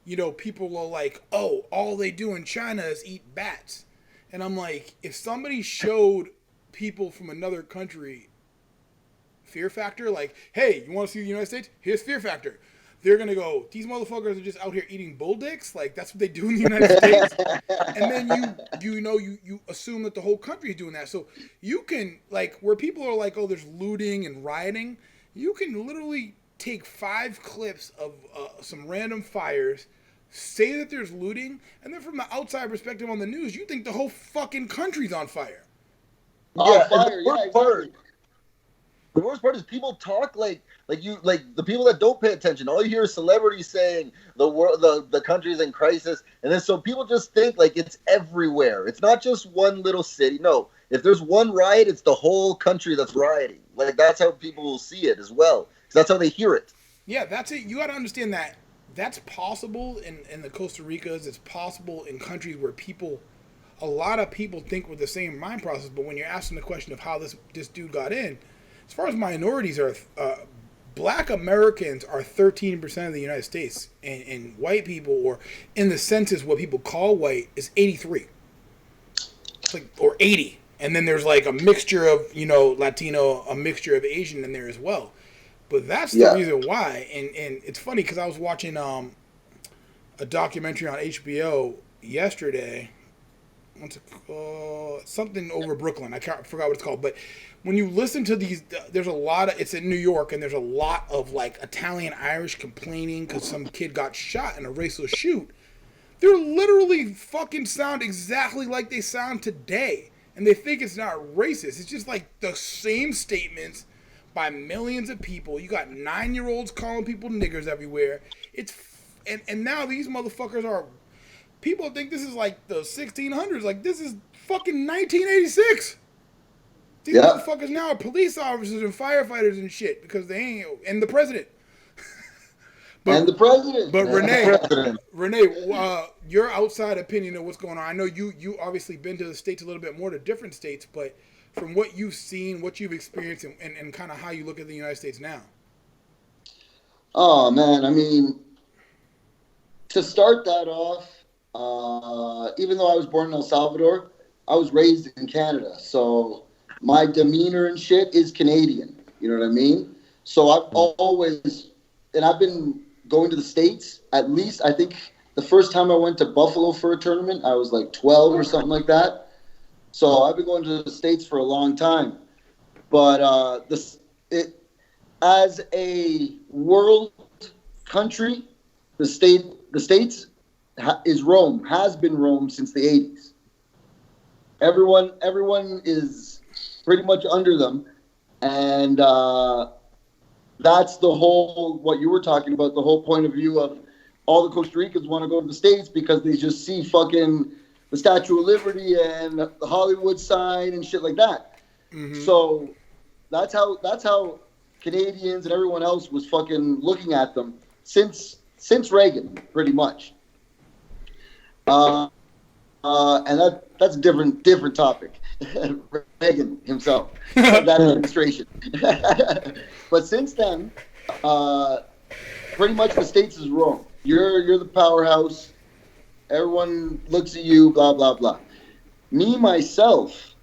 you know, people are like, oh, all they do in China is eat bats. And I'm like, if somebody showed people from another country Fear Factor, like, hey, you want to see the United States? Here's Fear Factor. They're going to go, these motherfuckers are just out here eating bull dicks? Like, that's what they do in the United States? And then you assume that the whole country is doing that. So you can, like, where people are like, oh, there's looting and rioting, you can literally take 5 clips of some random fires, say that there's looting, and then from the outside perspective on the news, you think the whole fucking country's on fire. Fire, exactly. The worst part is people talk like the people that don't pay attention. All you hear is celebrities saying the country's in crisis, and then so people just think like it's everywhere. It's not just one little city. No, if there's one riot, it's the whole country that's rioting. Like that's how people will see it as well, because that's how they hear it. Yeah, that's it. You got to understand that that's possible in the Costa Ricas. It's possible in countries where a lot of people think with the same mind process. But when you're asking the question of how this dude got in, as far as minorities are, black Americans are 13% of the United States, and white people, or in the census, what people call white, is 83. It's like, or 80. And then there's like a mixture of, you know, Latino, a mixture of Asian in there as well. But that's the reason why. And it's funny because I was watching a documentary on HBO yesterday. What's it called? Something over Brooklyn. I forgot what it's called. But when you listen to these, there's a lot of, it's in New York, and there's a lot of like Italian Irish complaining because some kid got shot in a racial shoot. They're literally fucking sound exactly like they sound today. And they think it's not racist. It's just like the same statements by millions of people. You got 9-year-olds calling people niggers everywhere. And now these motherfuckers are, people think this is like the 1600s. Like this is fucking 1986. These motherfuckers now are police officers and firefighters and shit because they ain't, and the president. And the president. But Rene, your outside opinion of what's going on. I know you obviously been to the States a little bit more, to different states, but from what you've seen, what you've experienced, and kind of how you look at the United States now. Oh, man. I mean, to start that off, even though I was born in El Salvador, I was raised in Canada. So my demeanor and shit is Canadian. You know what I mean? So I've always, and I've been going to the States, at least, I think the first time I went to Buffalo for a tournament, I was like 12 or something like that. So I've been going to the States for a long time. But as a world country, the States is Rome, has been Rome since the 80s. Everyone is pretty much under them. And that's the whole, what you were talking about, the whole point of view of all the Costa Ricans want to go to the States because they just see fucking the Statue of Liberty and the Hollywood sign and shit like that. Mm-hmm. So that's how Canadians and everyone else was fucking looking at them since Reagan, pretty much. And that's a different topic. Reagan himself, that administration. But since then, pretty much the States is Rome. You're the powerhouse. Everyone looks at you, blah, blah, blah. me myself,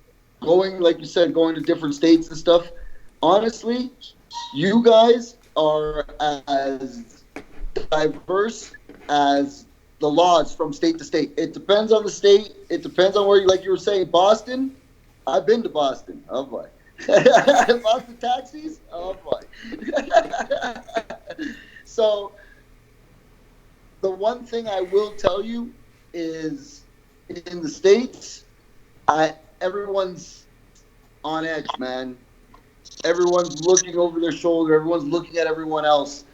going like you said, going to different states and stuff. Honestly, you guys are as diverse as the laws from state to state. It depends on the state. It depends on where you, like you were saying, Boston. I've been to Boston. Oh boy. Boston taxis. Oh boy. So the one thing I will tell you is, in the states, everyone's on edge, man. Everyone's looking over their shoulder. Everyone's looking at everyone else,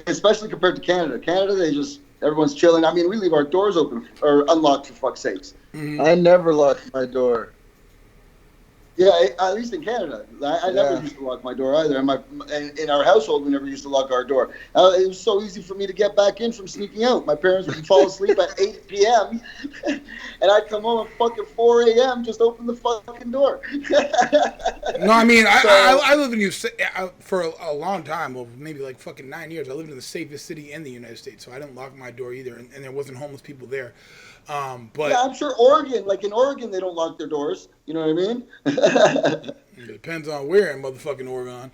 especially compared to Canada. Canada, everyone's chilling. I mean, we leave our doors open or unlocked, for fuck's sakes. Mm-hmm. I never lock my door. Yeah, at least in Canada. I never used to lock my door either. In our household, we never used to lock our door. It was so easy for me to get back in from sneaking out. My parents would fall asleep at 8 p.m., and I'd come home at fucking 4 a.m., just open the fucking door. No, I mean, I lived in for a long time, well, maybe like fucking 9 years. I lived in the safest city in the United States, so I didn't lock my door either, and there wasn't homeless people there. But yeah, I'm sure Oregon, like in Oregon, they don't lock their doors. You know what I mean? It depends on where in motherfucking Oregon.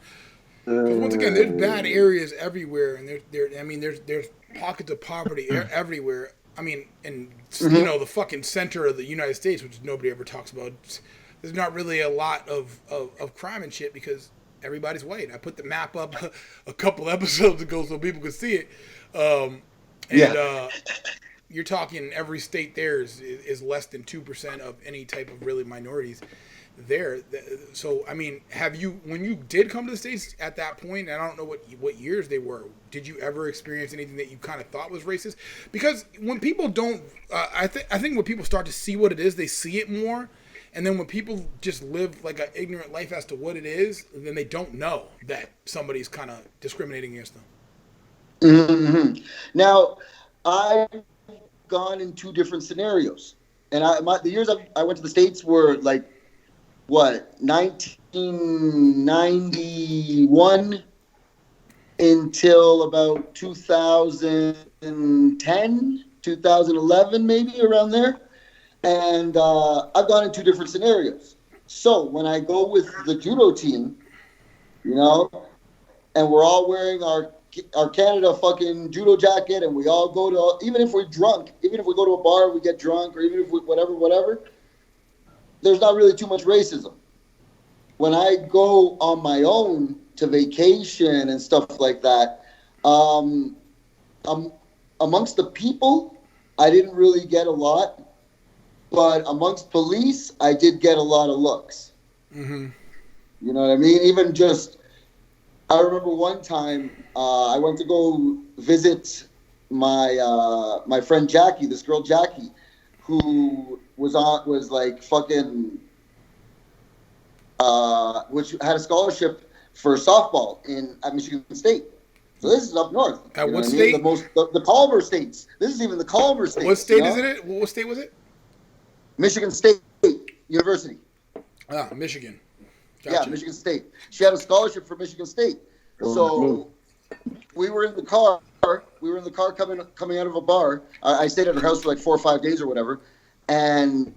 Because once again, there's bad areas everywhere, and there's pockets of poverty everywhere. I mean, in the fucking center of the United States, which nobody ever talks about, there's not really a lot of crime and shit because everybody's white. I put the map up a couple episodes ago so people could see it. You're talking every state there is less than 2% of any type of really minorities there. So, I mean, when you did come to the States at that point, and I don't know what years they were, did you ever experience anything that you kind of thought was racist? Because when people don't, I think when people start to see what it is, they see it more. And then when people just live like an ignorant life as to what it is, then they don't know that somebody's kind of discriminating against them. Mm-hmm. Now, I've gone in two different scenarios. And the years I went to the States were like, 1991 until about 2010, 2011, maybe around there. And I've gone in two different scenarios. So when I go with the judo team, and we're all wearing our Canada fucking judo jacket, and we all go to, even if we're drunk, even if we go to a bar, we get drunk, or even if we, whatever, there's not really too much racism. When I go on my own to vacation and stuff like that, amongst the people, I didn't really get a lot. But amongst police, I did get a lot of looks. Mm-hmm. You know what I mean? Even just, I remember one time I went to go visit my friend Jackie, this girl Jackie, who was like fucking, which had a scholarship for softball at Michigan State. So this is up north. At what state? I mean? The calmer states. This is even the calmer states. What state is it? What state was it? Michigan State University. Ah, Michigan. Gotcha. Yeah, Michigan State. She had a scholarship for Michigan State. So we were in the car. We were in the car coming out of a bar. I stayed at her house for like 4 or 5 days or whatever. And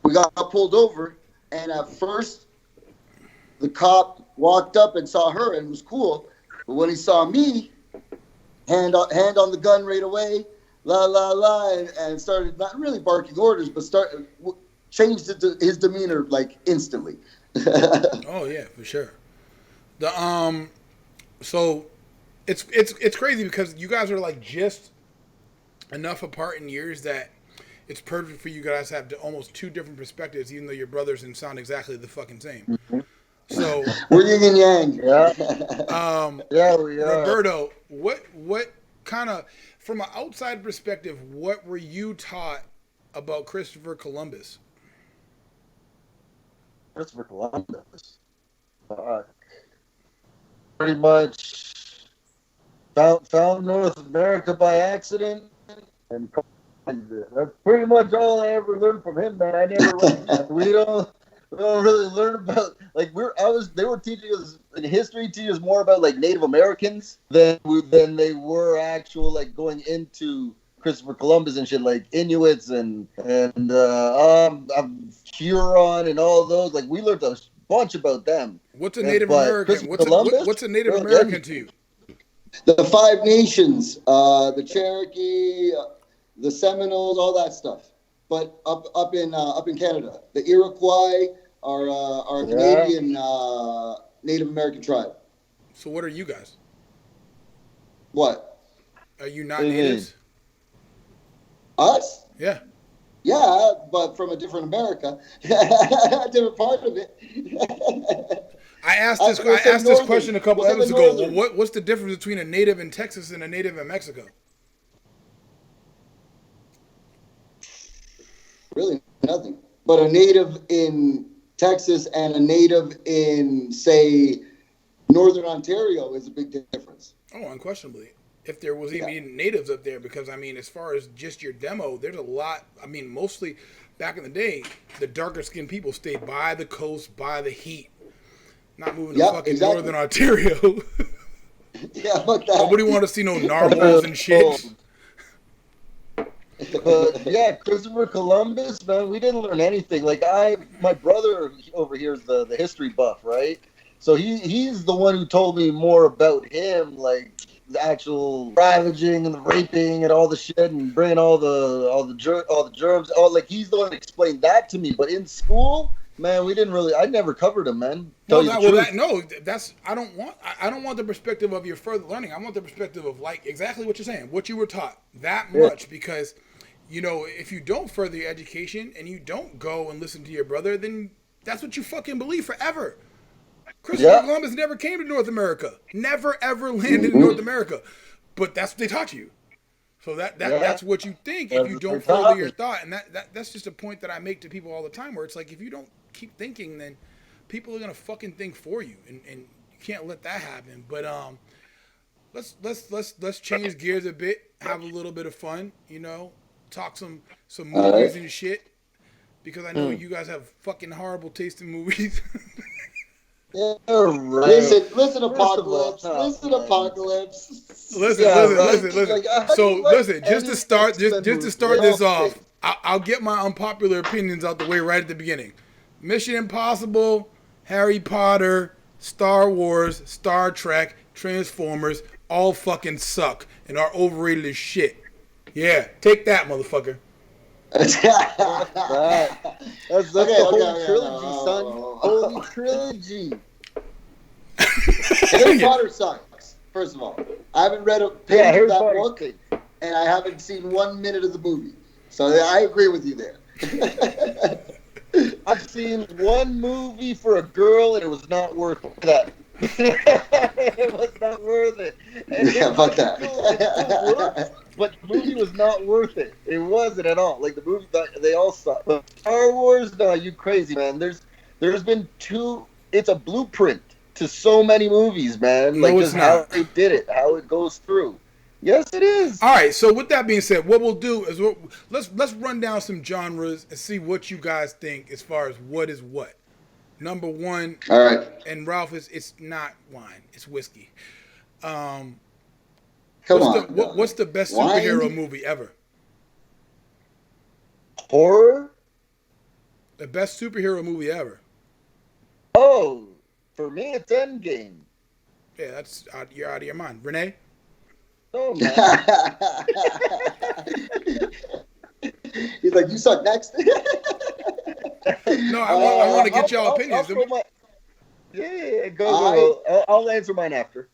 we got pulled over. And at first, the cop walked up and saw her and was cool. But when he saw me, hand on the gun right away, la la la, and started not really barking orders, but changed his demeanor like instantly. Oh yeah, for sure. So it's crazy because you guys are like just enough apart in years that it's perfect for you guys to have almost two different perspectives, even though you're brothers and sound exactly the fucking same. Mm-hmm. So we're yin and yang. Yeah. Yeah, we are. Roberto, what kind of, from an outside perspective, what were you taught about Christopher Columbus? Christopher Columbus. Pretty much found North America by accident, and that's pretty much all I ever learned from him, man. I never we don't really learn about, like, they were teaching us, like, history teachers more about like Native Americans than they were actual like going into Christopher Columbus and shit, like Inuits and Huron and all those. Like we learned a bunch about them. What's a Native But American? Christopher Columbus, What's a Native American to you? The Five Nations, the Cherokee, the Seminoles, all that stuff. But up in Canada, the Iroquois are a Canadian Native American tribe. So what are you guys? What? Are you not natives? Us? Yeah. Yeah, but from a different America, a different part of it. I asked this question a couple episodes ago. Well, what's the difference between a native in Texas and a native in Mexico? Really nothing. But a native in Texas and a native in, say, Northern Ontario is a big difference. Oh, unquestionably. If there was even natives up there, because, I mean, as far as just your demo, there's a lot. I mean, mostly back in the day, the darker skinned people stayed by the coast, by the heat, not moving to fucking Northern Ontario. Yeah, fuck that. Nobody wanted to see no narwhals and shit. But yeah, Christopher Columbus, man, we didn't learn anything. Like my brother over here is the history buff, right? So he's the one who told me more about him, like the actual ravaging and the raping and all the shit and bringing all the germs. Like he's the one that explained that to me. But in school, man, we didn't really. I never covered him, man. I don't want the perspective of your further learning. I want the perspective of like exactly what you're saying, what you were taught that much, because you know if you don't further your education and you don't go and listen to your brother, then that's what you fucking believe forever. Christopher Columbus never came to North America. Never ever landed in North America. But that's what they taught you. So that's what you think if you don't further your thought. And that's just a point that I make to people all the time, where it's like if you don't keep thinking, then people are gonna fucking think for you. And you can't let that happen. But let's change gears a bit, have a little bit of fun, you know, talk some movies and shit. Because I know you guys have fucking horrible taste in movies. Yeah, right. Listen, Apocalypse. Listen. So listen, just to start this off, I'll get my unpopular opinions out the way right at the beginning. Mission Impossible, Harry Potter, Star Wars, Star Trek, Transformers, all fucking suck and are overrated as shit. Yeah, take that, motherfucker. That's the whole trilogy, son. Holy trilogy. Harry Potter sucks. First of all, I haven't read a page of that book, and I haven't seen 1 minute of the movie. So I agree with you there. I've seen one movie for a girl, and it was not worth that. It was not worth it. Yeah, fuck that. But the movie was not worth it. It wasn't at all. Like the movie, they all suck. But Star Wars, no, you crazy, man. There's been two. It's a blueprint to so many movies, man. Like just how they did it, how it goes through. Yes, it is. All right. So with that being said, what we'll do is let's run down some genres and see what you guys think as far as what is what. Number one. All right. And Ralph it's not wine, it's whiskey. What's the best superhero movie ever? Horror? The best superhero movie ever. Oh, for me, it's Endgame. Yeah, you're out of your mind. Rene? Oh, man. He's like, you suck next. No, I want to get y'all opinions. Go. I'll answer mine after.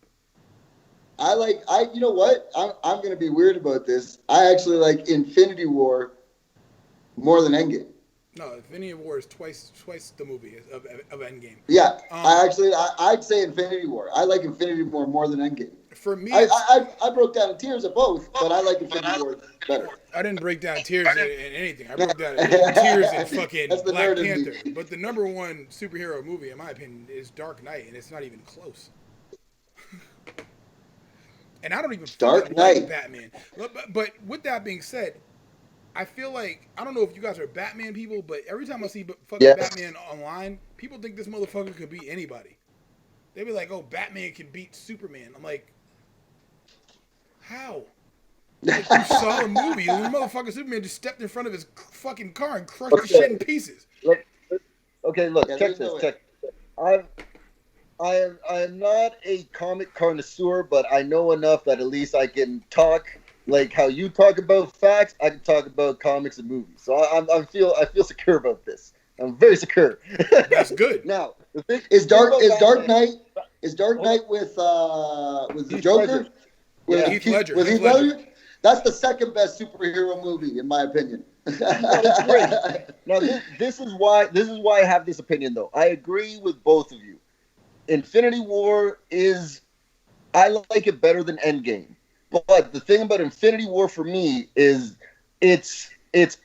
You know what? I'm going to be weird about this. I actually like Infinity War more than Endgame. No, Infinity War is twice the movie of Endgame. Yeah, I'd say Infinity War. I like Infinity War more than Endgame. For me, I broke down in tears at both, but I like Infinity War better. I didn't break down tears in anything. I broke down tears in fucking Black Panther. But the number one superhero movie, in my opinion, is Dark Knight, and it's not even close. And I don't even like Batman. But with that being said, I feel like, I don't know if you guys are Batman people, but every time I see fucking Batman online, people think this motherfucker could beat anybody. They be like, oh, Batman can beat Superman. I'm like, how? Like, you saw the movie. And the motherfucking Superman just stepped in front of his fucking car and crushed the shit in pieces. Look, okay, look, Yeah, check there's no this. way. Check. I am not a comic connoisseur, but I know enough that at least I can talk like how you talk about facts. I can talk about comics and movies. So I feel secure about this. I'm very secure. That's good. Now, Is Dark Batman, Knight with the Heath Joker? Ledger. With Heath Ledger. With Heath Heath Ledger. Ledger? That's the second best superhero movie, in my opinion. No, it's great. Now this is why I have this opinion though. I agree with both of you. Infinity War is I like it better than Endgame. But the thing about Infinity War for me is it's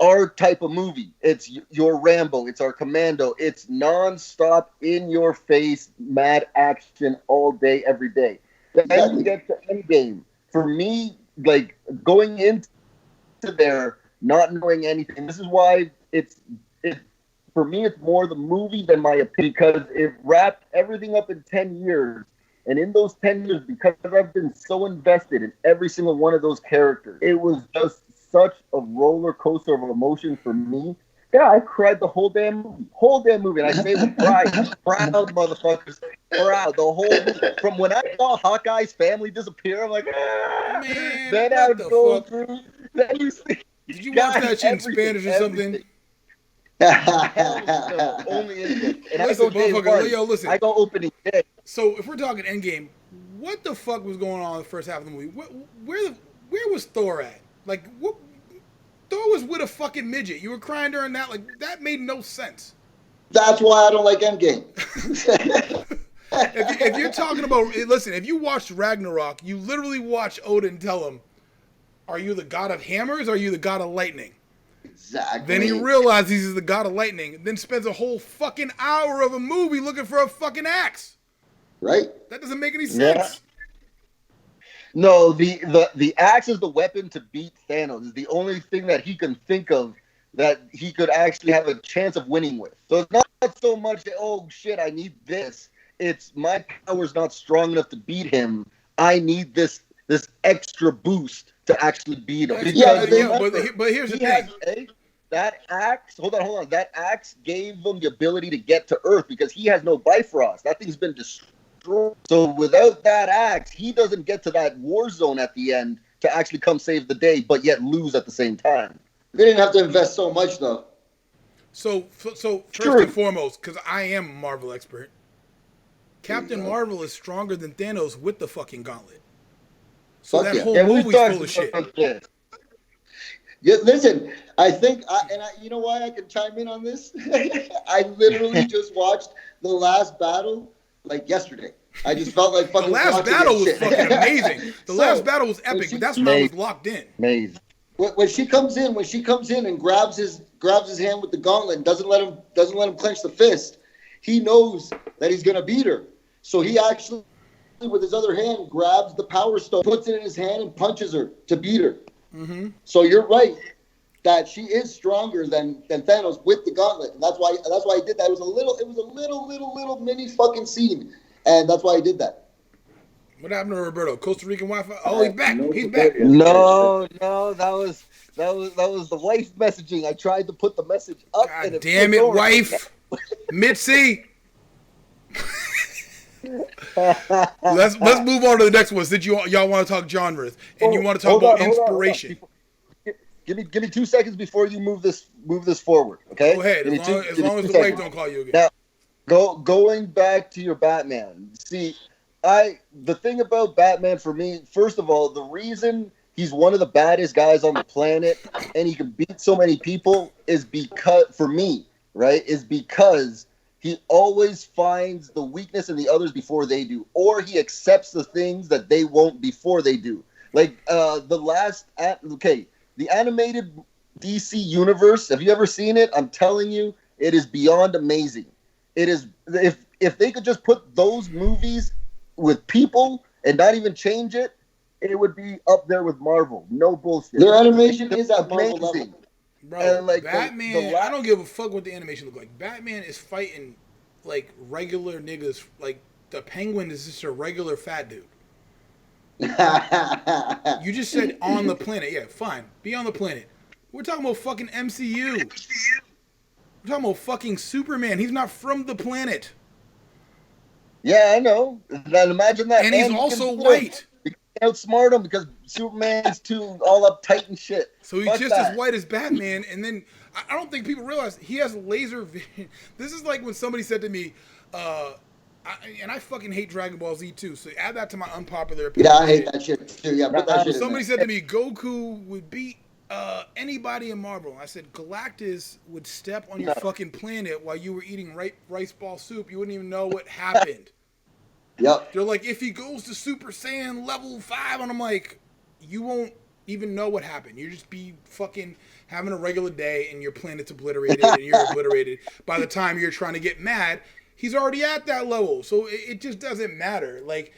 our type of movie. It's your Rambo. It's our Commando. It's nonstop, in your face, mad action all day, every day. Then you get to Endgame. For me, like going into there, not knowing anything. This is why it's for me. It's more the movie than my opinion because it wrapped everything up in 10 years. And in those 10 years, because I've been so invested in every single one of those characters, it was just such a roller coaster of emotion for me. Yeah, I cried the whole damn movie. And I say with pride, proud motherfuckers, proud. The whole movie. From when I saw Hawkeye's family disappear, I'm like, ah. Man, Then I what would the go fuck? through. Then you see, Did you watch that shit in Spanish or something? Hell no, only English. And Listen, I go day motherfucker, one. yo, listen. I go opening day. So if we're talking Endgame, what the fuck was going on in the first half of the movie? Where was Thor at? Like, what? Thor was with a fucking midget. You were crying during that. Like, that made no sense. That's why I don't like Endgame. If you're talking about, listen, if you watched Ragnarok, you literally watch Odin tell him, "Are you the god of hammers? Or are you the god of lightning?" Exactly. Then he realizes he's the god of lightning. Then spends a whole fucking hour of a movie looking for a fucking axe. Right? That doesn't make any sense. Yeah. No, the axe is the weapon to beat Thanos. It's the only thing that he can think of that he could actually have a chance of winning with. So it's not so much, oh shit, I need this. It's my power's not strong enough to beat him. I need this extra boost to actually beat him. But here's the thing. That axe, hold on. That axe gave him the ability to get to Earth because he has no Bifrost. That thing's been destroyed. So without that axe, he doesn't get to that war zone at the end to actually come save the day, but yet lose at the same time. They didn't have to invest so much, though. So first and foremost, because I am a Marvel expert, Captain Marvel is stronger than Thanos with the fucking gauntlet. So that whole movie's full of shit. Yeah, listen, I think, you know why I can chime in on this? I literally just watched the last battle like yesterday. I just felt like fucking. The last battle was fucking amazing. The last battle was epic, but that's when I was locked in. Amazing. When she comes in and grabs his hand with the gauntlet and doesn't let him clench the fist, he knows that he's gonna beat her. So he actually, with his other hand, grabs the Power Stone, puts it in his hand, and punches her to beat her. Mm-hmm. So you're right that she is stronger than Thanos with the gauntlet, and that's why he did that. It was a little mini fucking scene, and that's why he did that. What happened to Roberto? Costa Rican Wi-Fi? Oh, he's back. He's back. No, that was the wife messaging. I tried to put the message up. God damn it, wife. Mitzi. Let's move on to the next one. Since y'all want to talk genres and you want to talk about inspiration. Give me 2 seconds before you move this forward. Okay. Go ahead. As long as the wife don't call you again. Now, going back to your Batman. See, the thing about Batman for me, first of all, the reason he's one of the baddest guys on the planet and he can beat so many people is because, for me, right, is because he always finds the weakness in the others before they do, or he accepts the things that they won't before they do. Like the animated DC universe. Have you ever seen it? I'm telling you, it is beyond amazing. It is. If they could just put those movies with people and not even change it, it would be up there with Marvel. No bullshit. Their animation is at Marvel level. Bro, and like Batman, I don't give a fuck what the animation look like. Batman is fighting like regular niggas. Like the Penguin is just a regular fat dude. You just said on the planet. Yeah, fine. Be on the planet. We're talking about fucking MCU. We're talking about fucking Superman. He's not from the planet. Yeah, I know. Then imagine that. And he's also white. You can outsmart him because Superman's too all uptight and shit. So he's just as white as Batman. And then I don't think people realize he has laser vision. This is like when somebody said to me, and I fucking hate Dragon Ball Z too. So add that to my unpopular opinion. Yeah, I hate that shit too. Yeah, put that shit in Somebody said to me, Goku would beat anybody in Marvel. I said, Galactus would step on your fucking planet while you were eating rice ball soup. You wouldn't even know what happened. Yep. They're like, if he goes to Super Saiyan level 5, and I'm like, you won't even know what happened. You just be fucking having a regular day, and your planet's obliterated, and you're obliterated. By the time you're trying to get mad, he's already at that level. So it just doesn't matter. Like,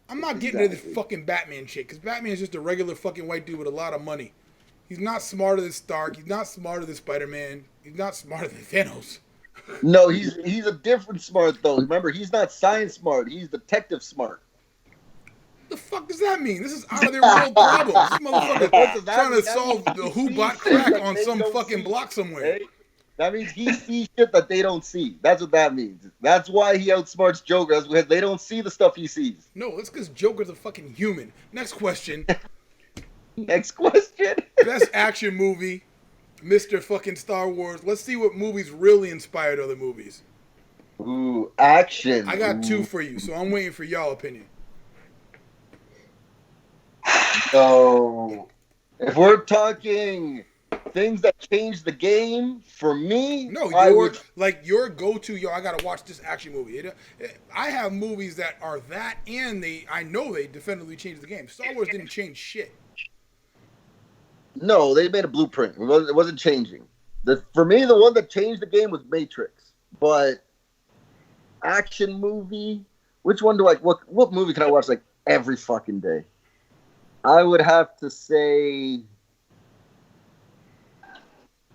I'm not getting into this fucking Batman shit, because Batman is just a regular fucking white dude with a lot of money. He's not smarter than Stark. He's not smarter than Spider-Man. He's not smarter than Thanos. No, he's a different smart though. Remember, he's not science smart. He's detective smart. The fuck does that mean? This is out of their world problems. This motherfucker trying to solve the who bought crack on some fucking block somewhere. Hey? That means he sees shit that they don't see. That's what that means. That's why he outsmarts Joker. That's because they don't see the stuff he sees. No, that's because Joker's a fucking human. Next question. Next question. Best action movie, Mr. fucking Star Wars. Let's see what movies really inspired other movies. Ooh, action. I got two for you, so I'm waiting for y'all opinion. So, if we're talking things that changed the game, for me, no, your go-to, I gotta watch this action movie. I have movies that are that, and I know they definitively changed the game. Star Wars didn't change shit. No, they made a blueprint. It wasn't changing. For me, the one that changed the game was Matrix. But action movie, which one do I? What movie can I watch like every fucking day? I would have to say,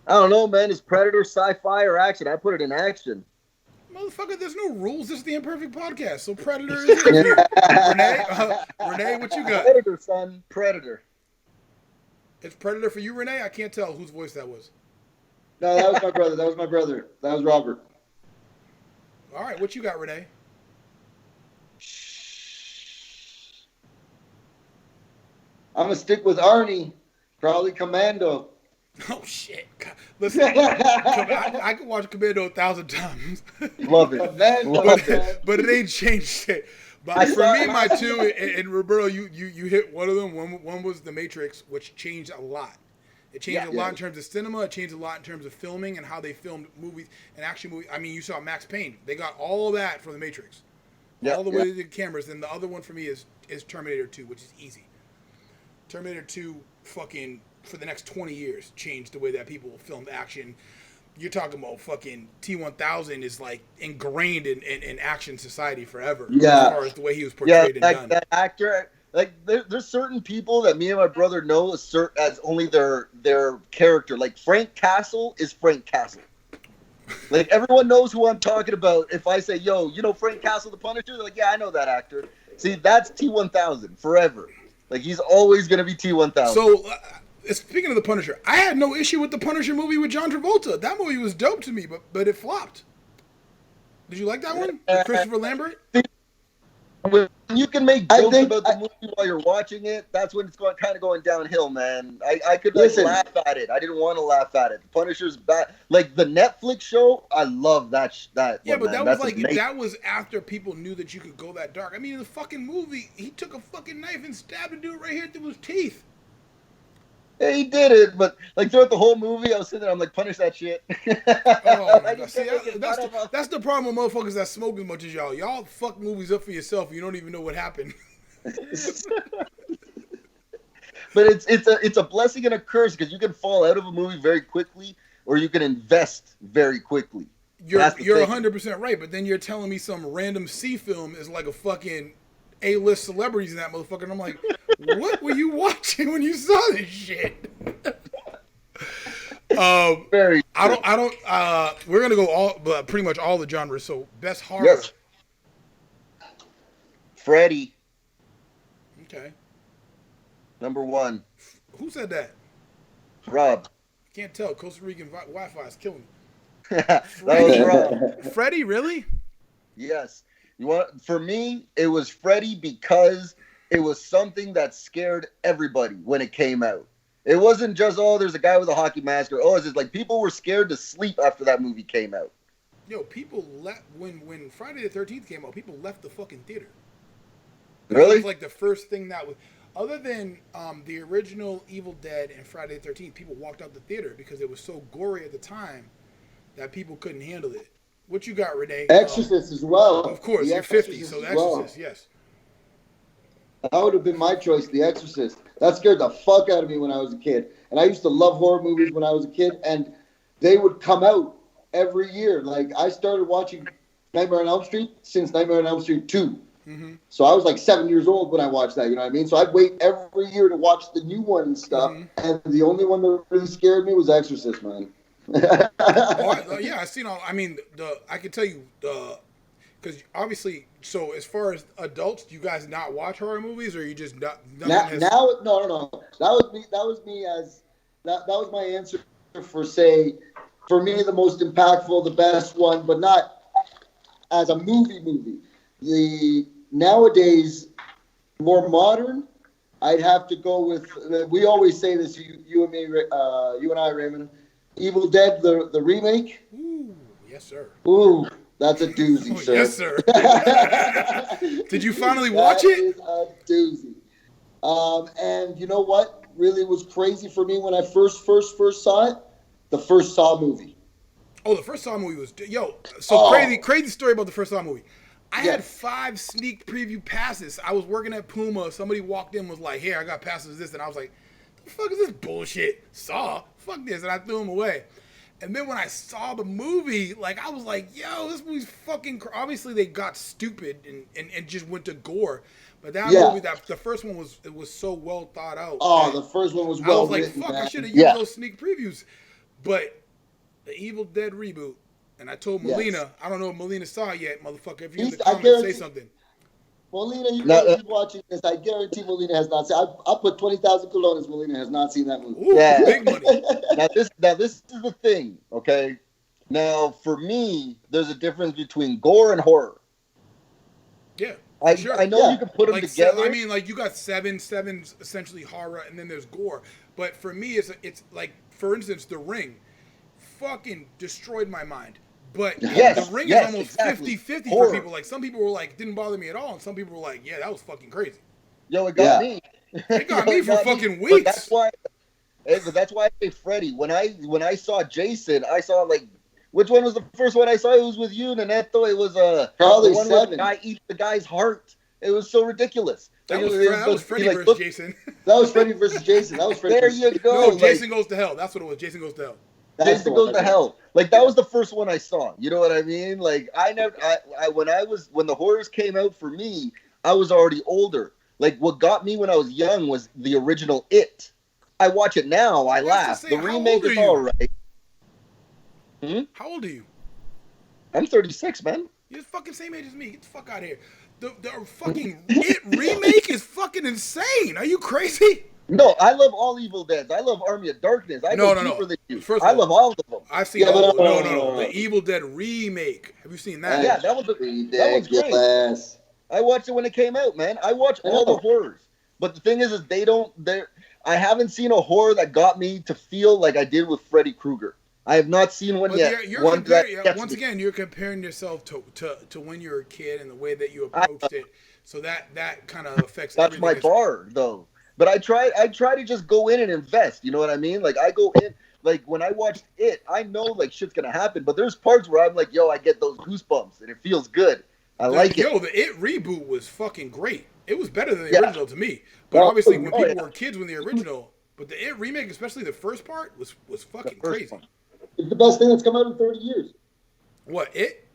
I don't know, man. Is Predator sci-fi or action? I put it in action. Motherfucker, there's no rules. This is the Imperfect podcast, so Predator is here. Renee, what you got? Predator, son. Predator. It's Predator for you, Renee? I can't tell whose voice that was. No, that was my brother. That was Robert. All right, what you got, Renee? I'm going to stick with Arnie. Probably Commando. Oh, shit. Listen, I could watch Commando 1,000 times. Love it. But it ain't changed shit. But for me, my two, and Roberto, you hit one of them. One was The Matrix, which changed a lot. It changed a lot in terms of cinema. It changed a lot in terms of filming and how they filmed movies and action movies. I mean, you saw Max Payne. They got all of that from The Matrix. All the way to the cameras. And the other one for me is Terminator 2, which is easy. Terminator 2 fucking, for the next 20 years, changed the way that people filmed action. You're talking about fucking T-1000 is like ingrained in action society forever. Yeah. As far as the way he was portrayed and done. That actor, like there's certain people that me and my brother know as only their character. Like Frank Castle is Frank Castle. Like everyone knows who I'm talking about. If I say, yo, you know Frank Castle, the Punisher? They're like, yeah, I know that actor. See, that's T-1000 forever. Like he's always gonna be T-1000. So. Speaking of the Punisher, I had no issue with the Punisher movie with John Travolta. That movie was dope to me, but it flopped. Did you like that one? With Christopher Lambert? When you can make jokes about the movie while you're watching it, that's when it's kind of going downhill, man. I could laugh at it. I didn't want to laugh at it. The Punisher's bad. Like the Netflix show, I love that. Yeah, but that was after people knew that you could go that dark. I mean, in the fucking movie, he took a fucking knife and stabbed a dude right here through his teeth. Yeah, he did it, but like throughout the whole movie, I was sitting there, I'm like, punish that shit. Oh my God. See, that's the problem with motherfuckers that smoke as much as y'all. Y'all fuck movies up for yourself. You don't even know what happened. But it's a blessing and a curse because you can fall out of a movie very quickly, or you can invest very quickly. You're 100% right, but then you're telling me some random C film is like a fucking A-list celebrities in that motherfucker, and I'm like, what were you watching when you saw this shit? Very. I don't. We're gonna go pretty much all the genres. So best horror. Yes. Freddy. Okay. Number 1. Who said that? Rob. Can't tell. Costa Rican Wi-Fi is killing me. That was Freddie? Rob. Freddie, really? Yes. For me, it was Freddy because it was something that scared everybody when it came out. It wasn't just, oh, there's a guy with a hockey mask, or, oh, it's just like people were scared to sleep after that movie came out. Yo, people left when Friday the 13th came out. People left the fucking theater. Really? It was like the first thing that was, other than the original Evil Dead and Friday the 13th. People walked out the theater because it was so gory at the time that people couldn't handle it. What you got, Rene? Exorcist as well. Of course, The you're 50, Exorcist so The as well. Exorcist, yes. That would have been my choice, The Exorcist. That scared the fuck out of me when I was a kid. And I used to love horror movies when I was a kid, and they would come out every year. Like, I started watching Nightmare on Elm Street since Nightmare on Elm Street 2. Mm-hmm. So I was like 7 years old when I watched that, you know what I mean? So I'd wait every year to watch the new one and stuff, and the only one that really scared me was Exorcist, man. Yeah, I seen all. I mean, I can tell you because obviously. So as far as adults, do you guys not watch horror movies, or you just not? No. That was me as that was my answer for me the most impactful, the best one, but not as a movie. The nowadays more modern, I'd have to go with. We always say this, you and me, you and I, Raymond. Evil Dead, the remake. Ooh, yes, sir. Ooh, that's a doozy, sir. Yes, sir. Did you finally watch it? That is a doozy. And you know what really was crazy for me when I first saw it? The first Saw movie. Oh, the first Saw movie was crazy story about the first Saw movie. I had 5 sneak preview passes. I was working at Puma. Somebody walked in and was like, "Here, I got passes this," and I was like, "The fuck is this bullshit? Saw? Fuck this," and I threw them away. And then when I saw the movie, like, I was like, yo, this movie's fucking obviously they got stupid and just went to gore. But that movie, the first one was so well thought out. Oh, the first one was well written. I was like, fuck, I should have used those sneak previews. But the Evil Dead reboot, and I told Melina, I don't know if Melina saw it yet, motherfucker. If you in the comments say something. Melina, you gotta keep watching this. I guarantee Melina has not seen. I'll put 20,000 colones. Melina has not seen that movie. Ooh, big money. Now this is the thing, okay? Now for me, there's a difference between gore and horror. Yeah, I know you can put them together. I mean, like you got seven essentially horror, and then there's gore. But for me, it's like, for instance, The Ring, fucking destroyed my mind. But The Ring is almost 50-50 for people. Like, some people were like, didn't bother me at all, and some people were like, yeah, that was fucking crazy. Yo, it got me. It got me for fucking weeks. But that's why I say Freddy. When I saw Jason, I saw, like, which one was the first one I saw? It was with you, Neneto. It was probably the one 7. where the guy eats the guy's heart. It was so ridiculous. That was Freddy versus Jason. That was Freddy versus Jason. That was Freddy. There you go. No, Jason Goes to Hell. That's what it was. Jason Goes to Hell. Jason Goes to Hell. Like, that was the first one I saw. You know what I mean? Like, when the horrors came out for me, I was already older. Like, what got me when I was young was the original It. I watch it now, I laugh. The remake is all right. How old are you? I'm 36, man. You're the fucking same age as me. Get the fuck out of here. The fucking It remake is fucking insane. Are you crazy? No, I love all Evil Deads. I love Army of Darkness. I go deeper than you. I love all of them. I've seen all of them. No. The Evil Dead remake. Have you seen that? Yeah, that was great. I watched it when it came out, man. I watch all the horrors. But the thing is I haven't seen a horror that got me to feel like I did with Freddy Krueger. I have not seen one yet. Once again, you're comparing yourself to when you were a kid and the way that you approached it. So that kind of affects everything. That's my bar, though. But I try to just go in and invest. You know what I mean? Like, I go in, like, when I watched It, I know, like, shit's gonna happen. But there's parts where I'm like, yo, I get those goosebumps, and it feels good. I like it. Yo, the It reboot was fucking great. It was better than the original to me. But obviously, when people were kids when the original, but the It remake, especially the first part, was fucking crazy. It's the best thing that's come out in 30 years. What, It?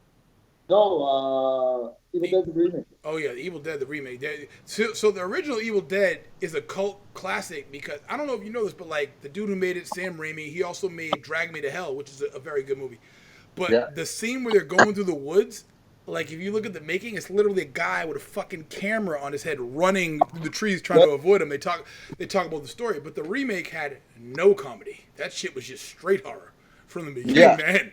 No, Evil Dead the remake. Oh yeah, the Evil Dead the remake. So the original Evil Dead is a cult classic because I don't know if you know this, but like the dude who made it, Sam Raimi, he also made Drag Me to Hell, which is a very good movie. But the scene where they're going through the woods, like if you look at the making, it's literally a guy with a fucking camera on his head running through the trees trying to avoid him. They talk about the story, but the remake had no comedy. That shit was just straight horror from the beginning, man.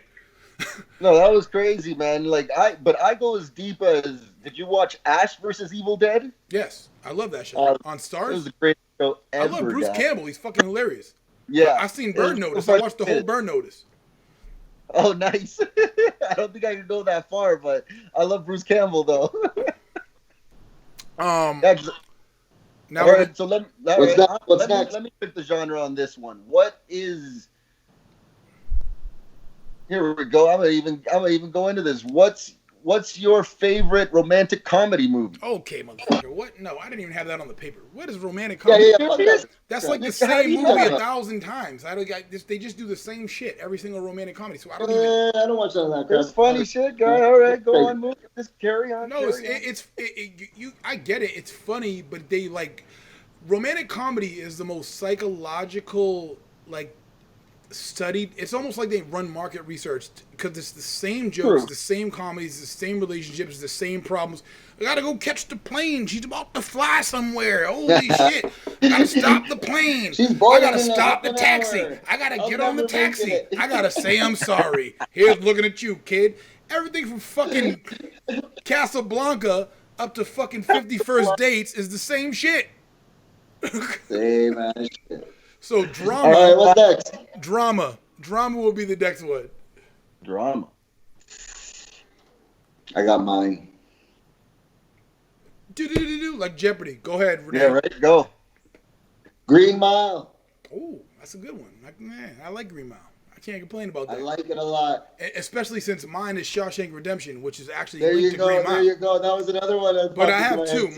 No, that was crazy, man. Like but I go as deep as. Did you watch Ash versus Evil Dead? Yes, I love that show on Stars. It was a great show ever. I love Bruce Campbell. He's fucking hilarious. Yeah, I've seen Burn Notice. I watched the whole Burn Notice. Oh, nice. I don't think I can go that far, but I love Bruce Campbell though. Now, all right, so let me pick the genre on this one. What is? Here we go. I'm gonna even go into this. What's your favorite romantic comedy movie? Okay, motherfucker. What? No, I didn't even have that on the paper. What is romantic comedy? That's like the same movie 1,000 times. They just do the same shit every single romantic comedy. So I don't even. I don't watch none of that crap. It's funny shit, guy. All right, go on, move. Just carry on. No, I get it. It's funny, but they like romantic comedy is the most psychological studied. It's almost like they run market research because it's the same jokes, the same comedies, the same relationships, the same problems. I gotta go catch the plane. She's about to fly somewhere. Holy shit! I gotta stop the plane. I gotta stop the taxi. I gotta get on the taxi. I gotta say I'm sorry. Here's looking at you, kid. Everything from fucking Casablanca up to fucking 50 First Dates is the same shit. Same ass shit. So drama. All right, what's next? Drama will be the next one. Drama. I got mine. Do like Jeopardy. Go ahead, Rene. Yeah, right. Go. Green Mile. Oh, that's a good one. I like Green Mile. I can't complain about that. I like it a lot. Especially since mine is Shawshank Redemption, which is actually linked to Green Mile. There you go. That was another one. But I have two.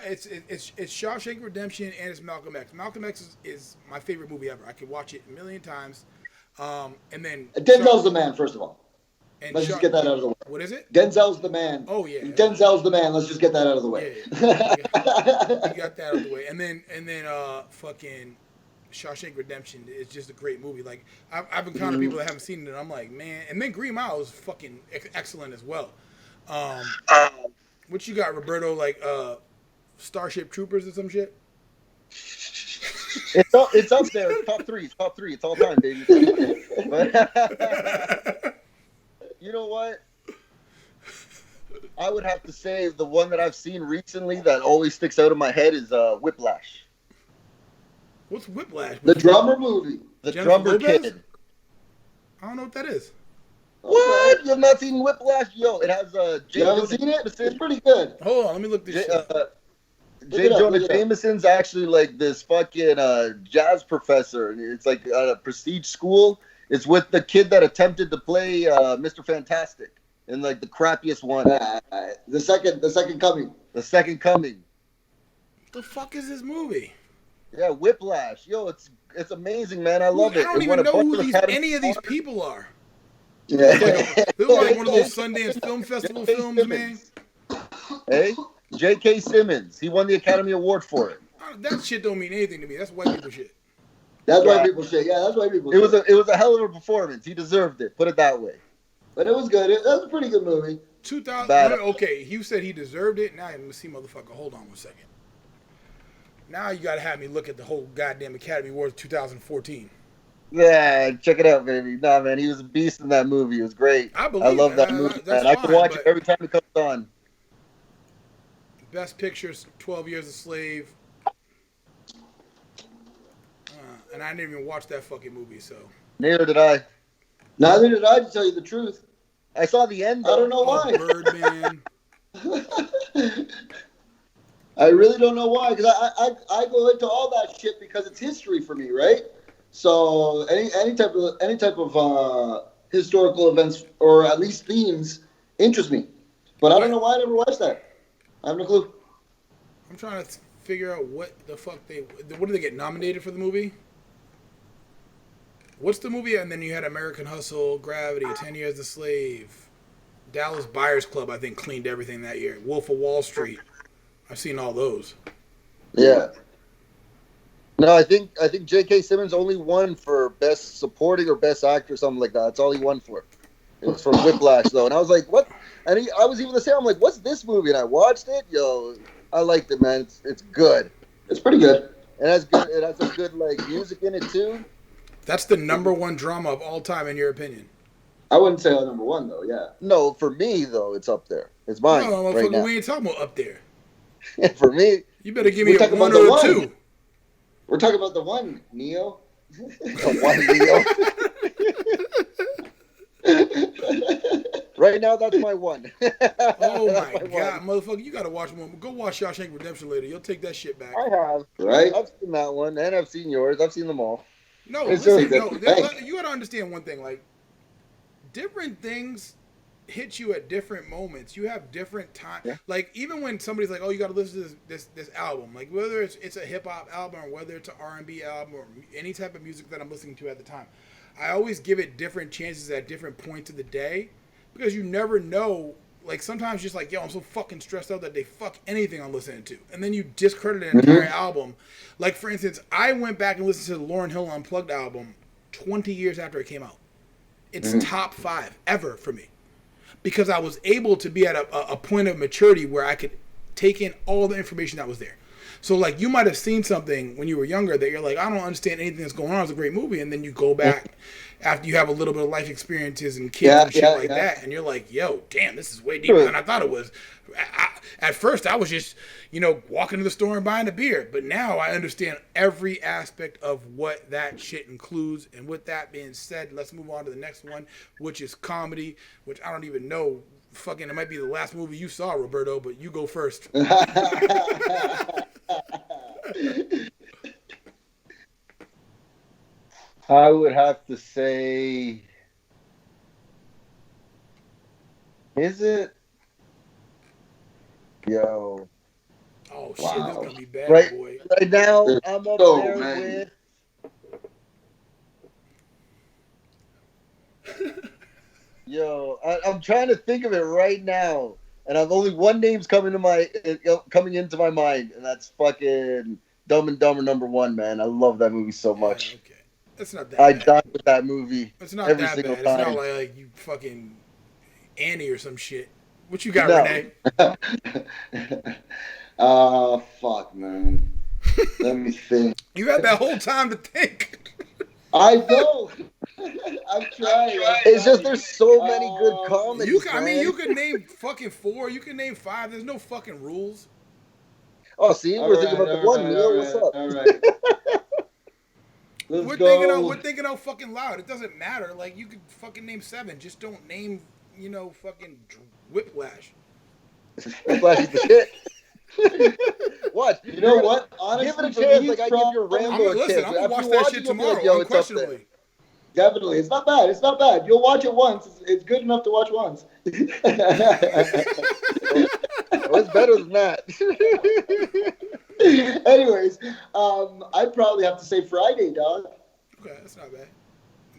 It's Shawshank Redemption and it's Malcolm X. Malcolm X is my favorite movie ever. I could watch it a million times. And then Denzel's the man, first of all. Let's just get that out of the way. What is it? Denzel's the man. Oh yeah. Denzel's the man. Let's just get that out of the way. Yeah. You got that out of the way. And then fucking Shawshank Redemption is just a great movie. Like I've encountered people that haven't seen it, and I'm like, man. And then Green Mile is fucking excellent as well. What you got, Roberto? Like Starship Troopers or some shit? It's up there. Top three. It's all time, baby. But, you know what? I would have to say the one that I've seen recently that always sticks out in my head is Whiplash. What's Whiplash? The drummer movie. The drummer kid. I don't know what that is. What? You have not seen Whiplash? Yo, it has You haven't seen it? It's pretty good. Hold on, let me look this shit up. J. Jonah Jameson's actually like this fucking jazz professor. It's like at a prestige school. It's with the kid that attempted to play Mr. Fantastic in like the crappiest one. The second coming. The Second Coming. What the fuck is this movie? Yeah, Whiplash. Yo, it's amazing, man. I love it. I don't even know who any of these people are. Yeah. They look like one of those Sundance Film Festival films, man. Hey, J.K. Simmons. He won the Academy Award for it. That shit don't mean anything to me. That's white people shit. That's white people shit. Yeah, that's white people shit. It was a hell of a performance. He deserved it. Put it that way. But it was good. That was a pretty good movie. 2000. Okay, you said he deserved it. Now let me see, motherfucker. Hold on 1 second. Now you gotta have me look at the whole goddamn Academy Awards 2014. Yeah, check it out, baby. Nah, man, he was a beast in that movie. It was great. I love that movie, man. I can watch it every time it comes on. Best Pictures, 12 Years a Slave. And I didn't even watch that fucking movie, so. Neither did I. Neither did I, to tell you the truth. I saw the end, though. I don't know why. Birdman. I really don't know why, because I go into all that shit because it's history for me, right? So any type of historical events or at least themes interest me. But I don't know why I never watched that. I have no clue. I'm trying to figure out what the fuck what did they get nominated for the movie? What's the movie? And then you had American Hustle, Gravity, 10 Years a Slave, Dallas Buyers Club. I think cleaned everything that year. Wolf of Wall Street. I've seen all those. Yeah. No, I think J.K. Simmons only won for Best Supporting or Best Actor, something like that. That's all he won for. It was from Whiplash though, and I was like, "What?" And I was even the same. I'm like, "What's this movie?" And I watched it. Yo, I liked it, man. It's good. It's pretty good. It has good. It has some good like music in it too. That's the number one drama of all time, in your opinion. I wouldn't say number one though. Yeah. No, for me though, it's up there. It's mine No, right now. we ain't talking about up there. For me, You better give me We're a talking one about or the a one. two. We're talking about the one, Neo. the one Leo. Right now, that's my one. Oh my That's god, one. motherfucker! You gotta watch one. Go watch Shawshank Redemption later. You'll take that shit back. I have. Right? I've seen that one, and I've seen yours. I've seen them all. No, It's listen, really no. good. You gotta understand one thing. Like, different things hit you at different moments. You have different time. Yeah. Like, even when somebody's like, "Oh, you gotta listen to this album," like whether it's a hip hop album or whether it's an R&B album or any type of music that I'm listening to at the time, I always give it different chances at different points of the day because you never know. Like, sometimes just like, yo, I'm so fucking stressed out that they fuck anything I'm listening to. And then you discredit an entire album. Like, for instance, I went back and listened to the Lauryn Hill Unplugged album 20 years after it came out. It's top 5 ever for me. Because I was able to be at a point of maturity where I could take in all the information that was there. So, like, you might have seen something when you were younger that you're like, I don't understand anything that's going on. It's a great movie. And then you go back after you have a little bit of life experiences and kids and shit like that. And you're like, yo, damn, this is way deeper than I thought it was. At first, I was just, walking to the store and buying a beer. But now I understand every aspect of what that shit includes. And with that being said, let's move on to the next one, which is comedy, which I don't even know. Fucking, it might be the last movie you saw, Roberto, but you go first. I would have to say, is it? Yo. Oh, shit, this is going to be bad, Right, boy. right now, I'm up there with. Yo, I'm trying to think of it right now, and I've only one name's coming into my mind, and that's fucking Dumb and Dumber #1, man. I love that movie so much. Okay. It's not that I bad. died with that movie. It's not every that single bad. time. It's not like you fucking Annie or some shit. What you got, No. Renee? Fuck, man. Let me think. You had that whole time to think. I know. I'm trying. It's just there's so many good comedies. You can name fucking 4. You can name 5. There's no fucking rules. Oh, see, we're thinking about the one. Neil, what's up? All right. We're thinking out fucking loud. It doesn't matter. Like, you could fucking name 7. Just don't name, fucking Whiplash. Whiplash is the shit. What? You know what? Honestly, give it a chance. Like I give your Rambo a chance. I'm gonna watch that shit tomorrow. Unquestionably. Definitely, it's not bad. It's not bad. You'll watch it once. It's good enough to watch once. It's better than that. Anyways, I'd probably have to say Friday, dog. Okay, that's not bad.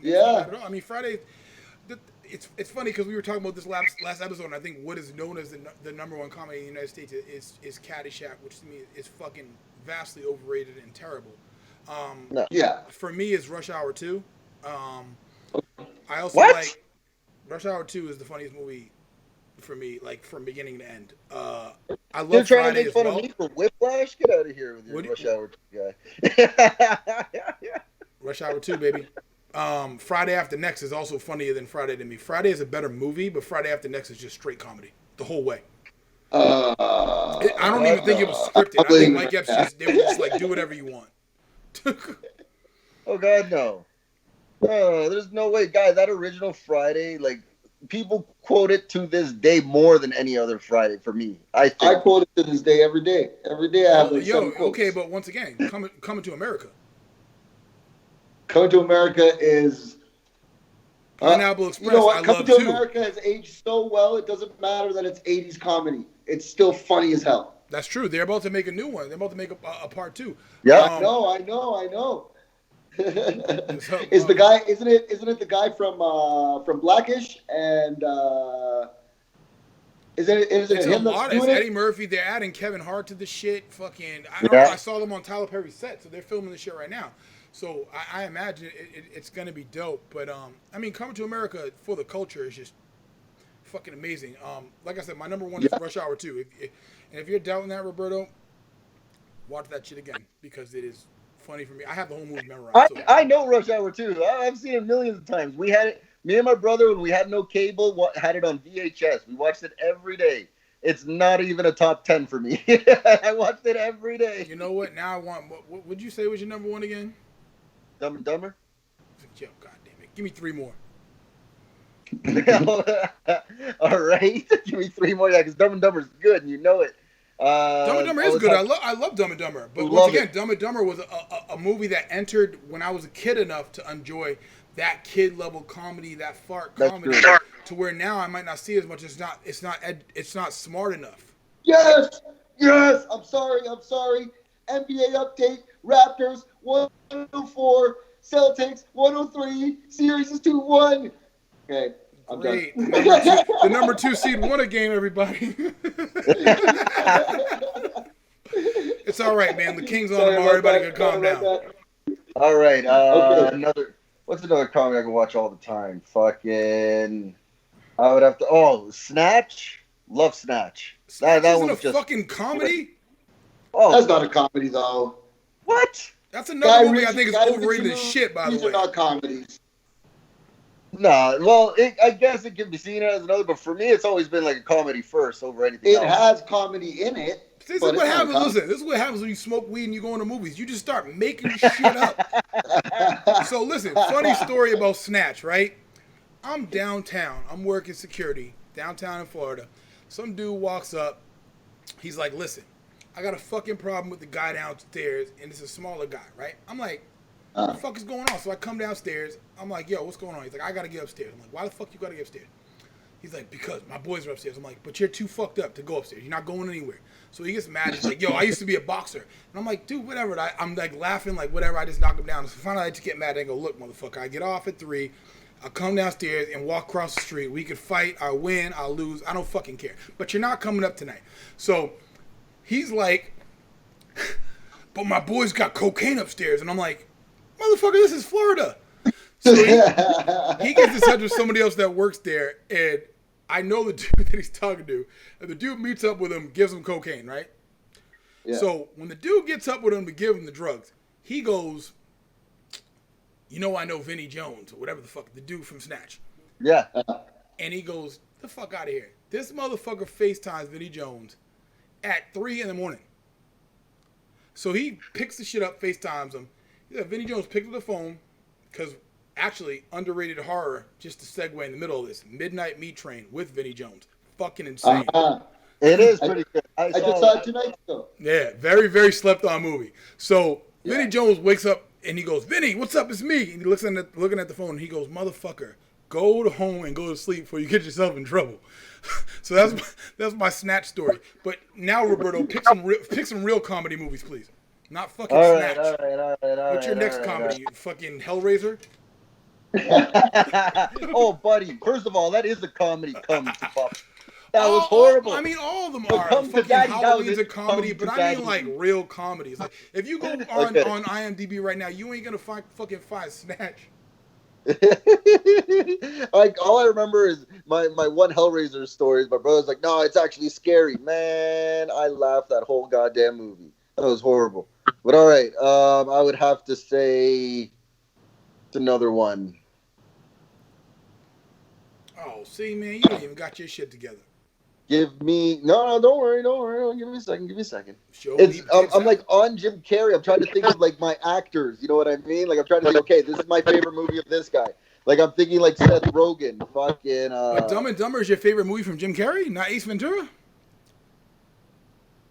Yeah. I mean, Friday. It's funny because we were talking about this last episode, and I think what is known as the #1 comedy in the United States is Caddyshack, which to me is fucking vastly overrated and terrible. No. Yeah. For me, is Rush Hour 2. I also What? like Rush Hour 2 is the funniest movie for me, like from beginning to end. I love You're trying Friday to make fun of me for Whiplash? Get out of here with your Rush Hour 2 guy. Rush Hour 2, baby. Friday After Next is also funnier than Friday to me. Friday is a better movie, but Friday After Next is just straight comedy the whole way. I don't even think it was scripted. I think Mike Epps they were just like, do whatever you want. Oh God, no. No, there's no way, guy. That original Friday, like people quote it to this day more than any other Friday for me. I quote it to this day every day. Every day I have like 7 quotes. Okay, but once again, coming to America. Coming to America is Pineapple Express. You know what? I Coming love to too. America has aged so well. It doesn't matter that it's 80s comedy. It's still funny as hell. That's true. They're about to make a new one. They're about to make a part 2. Yeah. I know. Is the guy? Isn't it the guy from Blackish? And isn't it him that's doing it's it? Eddie Murphy. They're adding Kevin Hart to the shit. Fucking, I saw them on Tyler Perry's set, so they're filming the shit right now. So I imagine it's gonna be dope. But I mean, Coming to America for the culture is just fucking amazing. Like I said, my number one is Yeah. Rush Hour 2. And if you're doubting that, Roberto, watch that shit again because it is funny for me. I have the whole movie memorized. So I know Rush Hour 2. I've seen it millions of times. We had it. Me and my brother, when we had no cable, had it on VHS. We watched it every day. It's not even a top 10 for me. I watched it every day. you know what? Now I want. What would you say was your number one again? Dumb and Dumber. Yo, God damn it! Give me three more. All right, give me three more. Yeah, because Dumb and Dumber is good, and you know it. Dumb and Dumber is good. I love Dumb and Dumber. But once again, Dumb and Dumber was a movie that entered when I was a kid enough to enjoy that kid level comedy, that fart comedy, to where now I might not see as much. It's not smart enough. Yes. I'm sorry. NBA update. Raptors 104. Celtics 103. Series is 2-1. Okay. I'm Great. done. The number two seed won a game, everybody. It's all right, man. The Kings on tomorrow. Everybody can calm down. All right. Okay. What's another comedy I can watch all the time? Fucking. I would have to. Oh, Snatch. Love Snatch. That wasn't a fucking comedy. Oh, That's not a comedy, though. What? That's another movie I think is overrated as shit. By the way, these are not comedies. Nah, well, I guess it can be seen as another, but for me, it's always been like a comedy first over anything else. It has comedy in it. This is what happens. Listen, this is what happens when you smoke weed and you go into movies. You just start making shit up. So listen, funny story about Snatch, right? I'm downtown. I'm working security downtown in Florida. Some dude walks up. He's like, listen, I got a fucking problem with the guy downstairs, and it's a smaller guy, right? I'm like, what the fuck is going on? So I come downstairs. I'm like, yo, what's going on? He's like, I got to get upstairs. I'm like, why the fuck you got to get upstairs? He's like, because my boys are upstairs. I'm like, but you're too fucked up to go upstairs. You're not going anywhere. So he gets mad. He's like, yo, I used to be a boxer. And I'm like, dude, whatever. I'm like laughing, like whatever. I just knock him down. So finally I just get mad. I go, look, motherfucker, I get off at 3. I'll come downstairs and walk across the street. We can fight. I'll win. I'll lose. I don't fucking care. But you're not coming up tonight. So he's like, but my boys got cocaine upstairs. And I'm like, motherfucker, this is Florida. So he gets in touch with somebody else that works there, and I know the dude that he's talking to. And the dude meets up with him, gives him cocaine, right? Yeah. So when the dude gets up with him to give him the drugs, he goes, you know I know Vinnie Jones, or whatever the fuck, the dude from Snatch. Yeah. And he goes, the fuck out of here. This motherfucker FaceTimes Vinnie Jones at 3 in the morning. So he picks the shit up, FaceTimes him. Yeah, Vinnie Jones picked up the phone, because actually, underrated horror, just to segue in the middle of this, Midnight Meat Train with Vinnie Jones. Fucking insane. It is pretty good. I just saw it 2 nights ago. Yeah, very, very slept on movie. So Vinnie Jones wakes up and he goes, Vinnie, what's up? It's me. And he looks looking at the phone and he goes, motherfucker, go to home and go to sleep before you get yourself in trouble. So that's my Snatch story. But now, Roberto, pick some real comedy movies, please. Not fucking Snatch. All right. What's your next comedy? Fucking Hellraiser? Oh, buddy. First of all, that is a comedy. That was horrible. I mean, all of them are. Fucking Halloween's a comedy, but I mean like real comedies. Like if you go on IMDb right now, you ain't gonna fucking find Snatch. Like all I remember is my one Hellraiser story. My brother's like, no, it's actually scary, man. I laughed that whole goddamn movie. That was horrible. But all right, I would have to say it's another one. Oh, see, man, you don't even got your shit together. Give me no, don't worry. Give me a second. I'm like on Jim Carrey. I'm trying to think of like my actors. You know what I mean? Like I'm trying to think. Okay, this is my favorite movie of this guy. Like I'm thinking like Seth Rogen. Fucking. But Dumb and Dumber is your favorite movie from Jim Carrey, not Ace Ventura?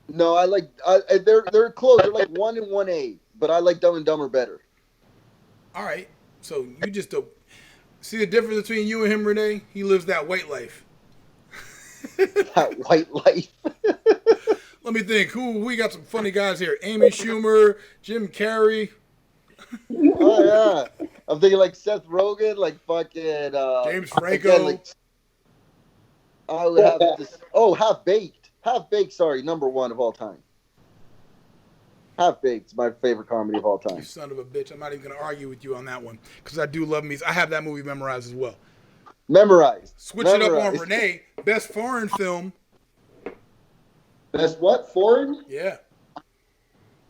No, I like. They're close. They're like 1 and 1A. But I like Dumb and Dumber better. All right. So you just don't see the difference between you and him, Rene? He lives that white life. That white life. Let me think. We got some funny guys here. Amy Schumer, Jim Carrey. Oh yeah. I'm thinking like Seth Rogen, like fucking James Franco. Again, like, I would have this. Oh, Half Baked. Half Baked. Sorry, number 1 of all time. Half Baked's my favorite comedy of all You time. son of a bitch. I'm not even going to argue with you on that one because I do love me. I have that movie memorized as well. Memorized. Switch it up on Rene. Best foreign film. Best what? Foreign? Yeah.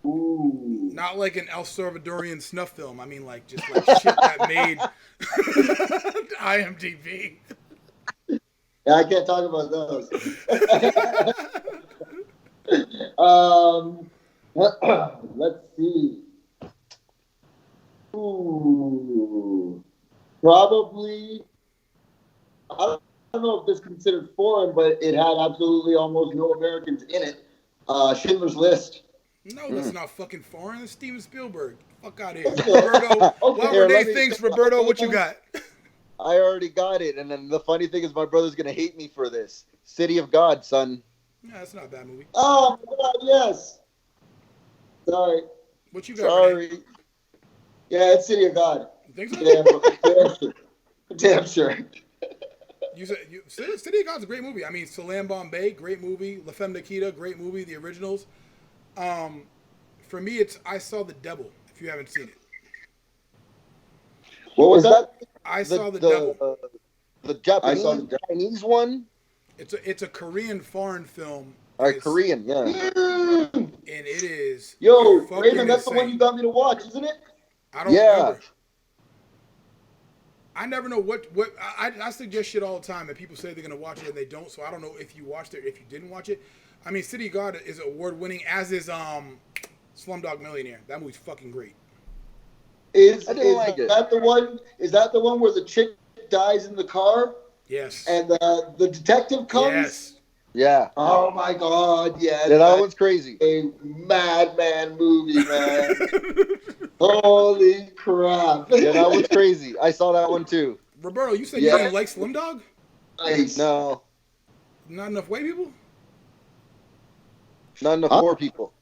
Ooh. Not like an El Salvadorian snuff film. I mean, like, just like shit that made IMDb. Yeah, I can't talk about those. Let's see. Ooh. Probably. I don't know if this is considered foreign, but it had absolutely almost no Americans in it. Schindler's List. No, that's not fucking foreign. That's Steven Spielberg. Fuck out of here. Roberto, Okay, while Renee thinks, Roberto, what you got? I already got it, and then the funny thing is my brother's going to hate me for this. City of God, son. Yeah, that's not a bad movie. Oh, my God, yes. Sorry. What you got, Sorry. Renee? Yeah, it's City of God. You think so? Damn sure. Damn sure. You said City of God's a great movie. I mean, Salam Bombay, great movie. La Femme Nikita, great movie. The originals. For me, it's I Saw the Devil. If you haven't seen it, What was that? I Saw the Devil. The Chinese one. It's a Korean foreign film. All right, Korean, yeah. And it is. Yo, fucking Raymond, that's insane. the one you got me to watch, isn't it? I don't remember. I never know what I suggest shit all the time, and people say they're gonna watch it and they don't. So I don't know if you watched it, or if you didn't watch it. I mean, City of God is award winning, as is Slumdog Millionaire. That movie's fucking great. Is that the one? Is that the one where the chick dies in the car? Yes. And the detective comes. Yes. Yeah. Oh my God! Yeah. Yeah, that one's crazy. A madman movie, man. Holy crap! Yeah, that one's crazy. I saw that one too. Roberto, you said you didn't like Slumdog? Nice. No. Not enough white people? Not enough poor people.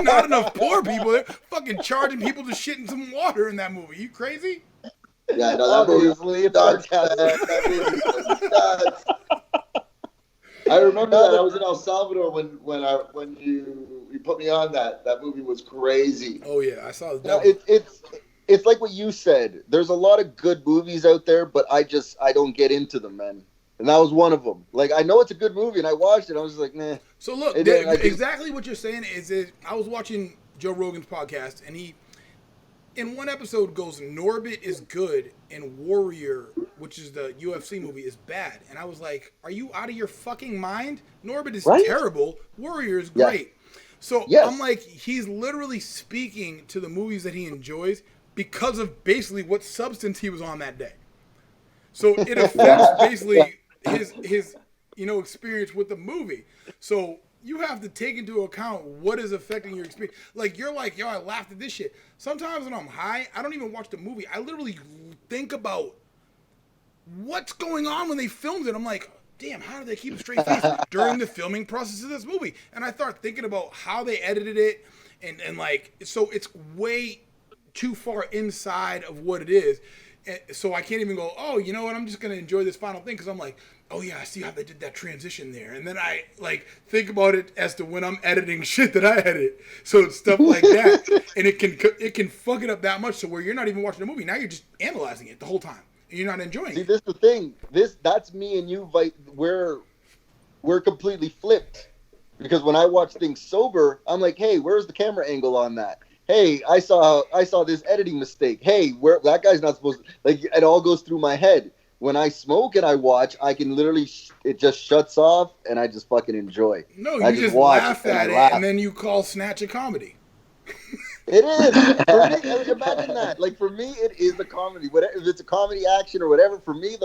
Not enough poor people. They're fucking charging people to shit in some water in that movie. You crazy? Yeah, no, that movie. That movie was nuts. I remember that I was in El Salvador when you put me on that. That movie was crazy. Oh yeah, I saw the devil. It's like what you said. There's a lot of good movies out there, but I don't get into them, man. And that was one of them. Like, I know it's a good movie, and I watched it. And I was just like, nah. So look, exactly what you're saying is I was watching Joe Rogan's podcast, and he, in one episode, goes, Norbit is good, and Warrior, which is the UFC movie, is bad. And I was like, are you out of your fucking mind? Norbit is terrible. Warrior is great. So I'm like, he's literally speaking to the movies that he enjoys because of basically what substance he was on that day. So it affects basically his experience with the movie. So you have to take into account what is affecting your experience. Like, you're like, yo, I laughed at this shit. Sometimes when I'm high, I don't even watch the movie. I literally think about what's going on when they filmed it. I'm like, damn, how do they keep a straight face during the filming process of this movie? And I start thinking about how they edited it, and like, so it's way too far inside of what it is. So I can't even go, oh, you know what, I'm just going to enjoy this final thing, because I'm like, oh yeah, I see how they did that transition there. And then I like think about it as to when I'm editing shit that I edit. So it's stuff like that. And it can fuck it up that much, so where you're not even watching the movie. Now you're just analyzing it the whole time. And you're not enjoying it. See, this is the thing. That's me and you, we're completely flipped. Because when I watch things sober, I'm like, hey, where's the camera angle on that? Hey, I saw this editing mistake. Hey, that guy's not supposed to, like, it all goes through my head. When I smoke and I watch, I can literally, it just shuts off and I just fucking enjoy. No, you just laugh at it and then you call Snatch a comedy. It is. For me, imagine that. Like, for me, it is a comedy. Whatever, if it's a comedy action or whatever, for me,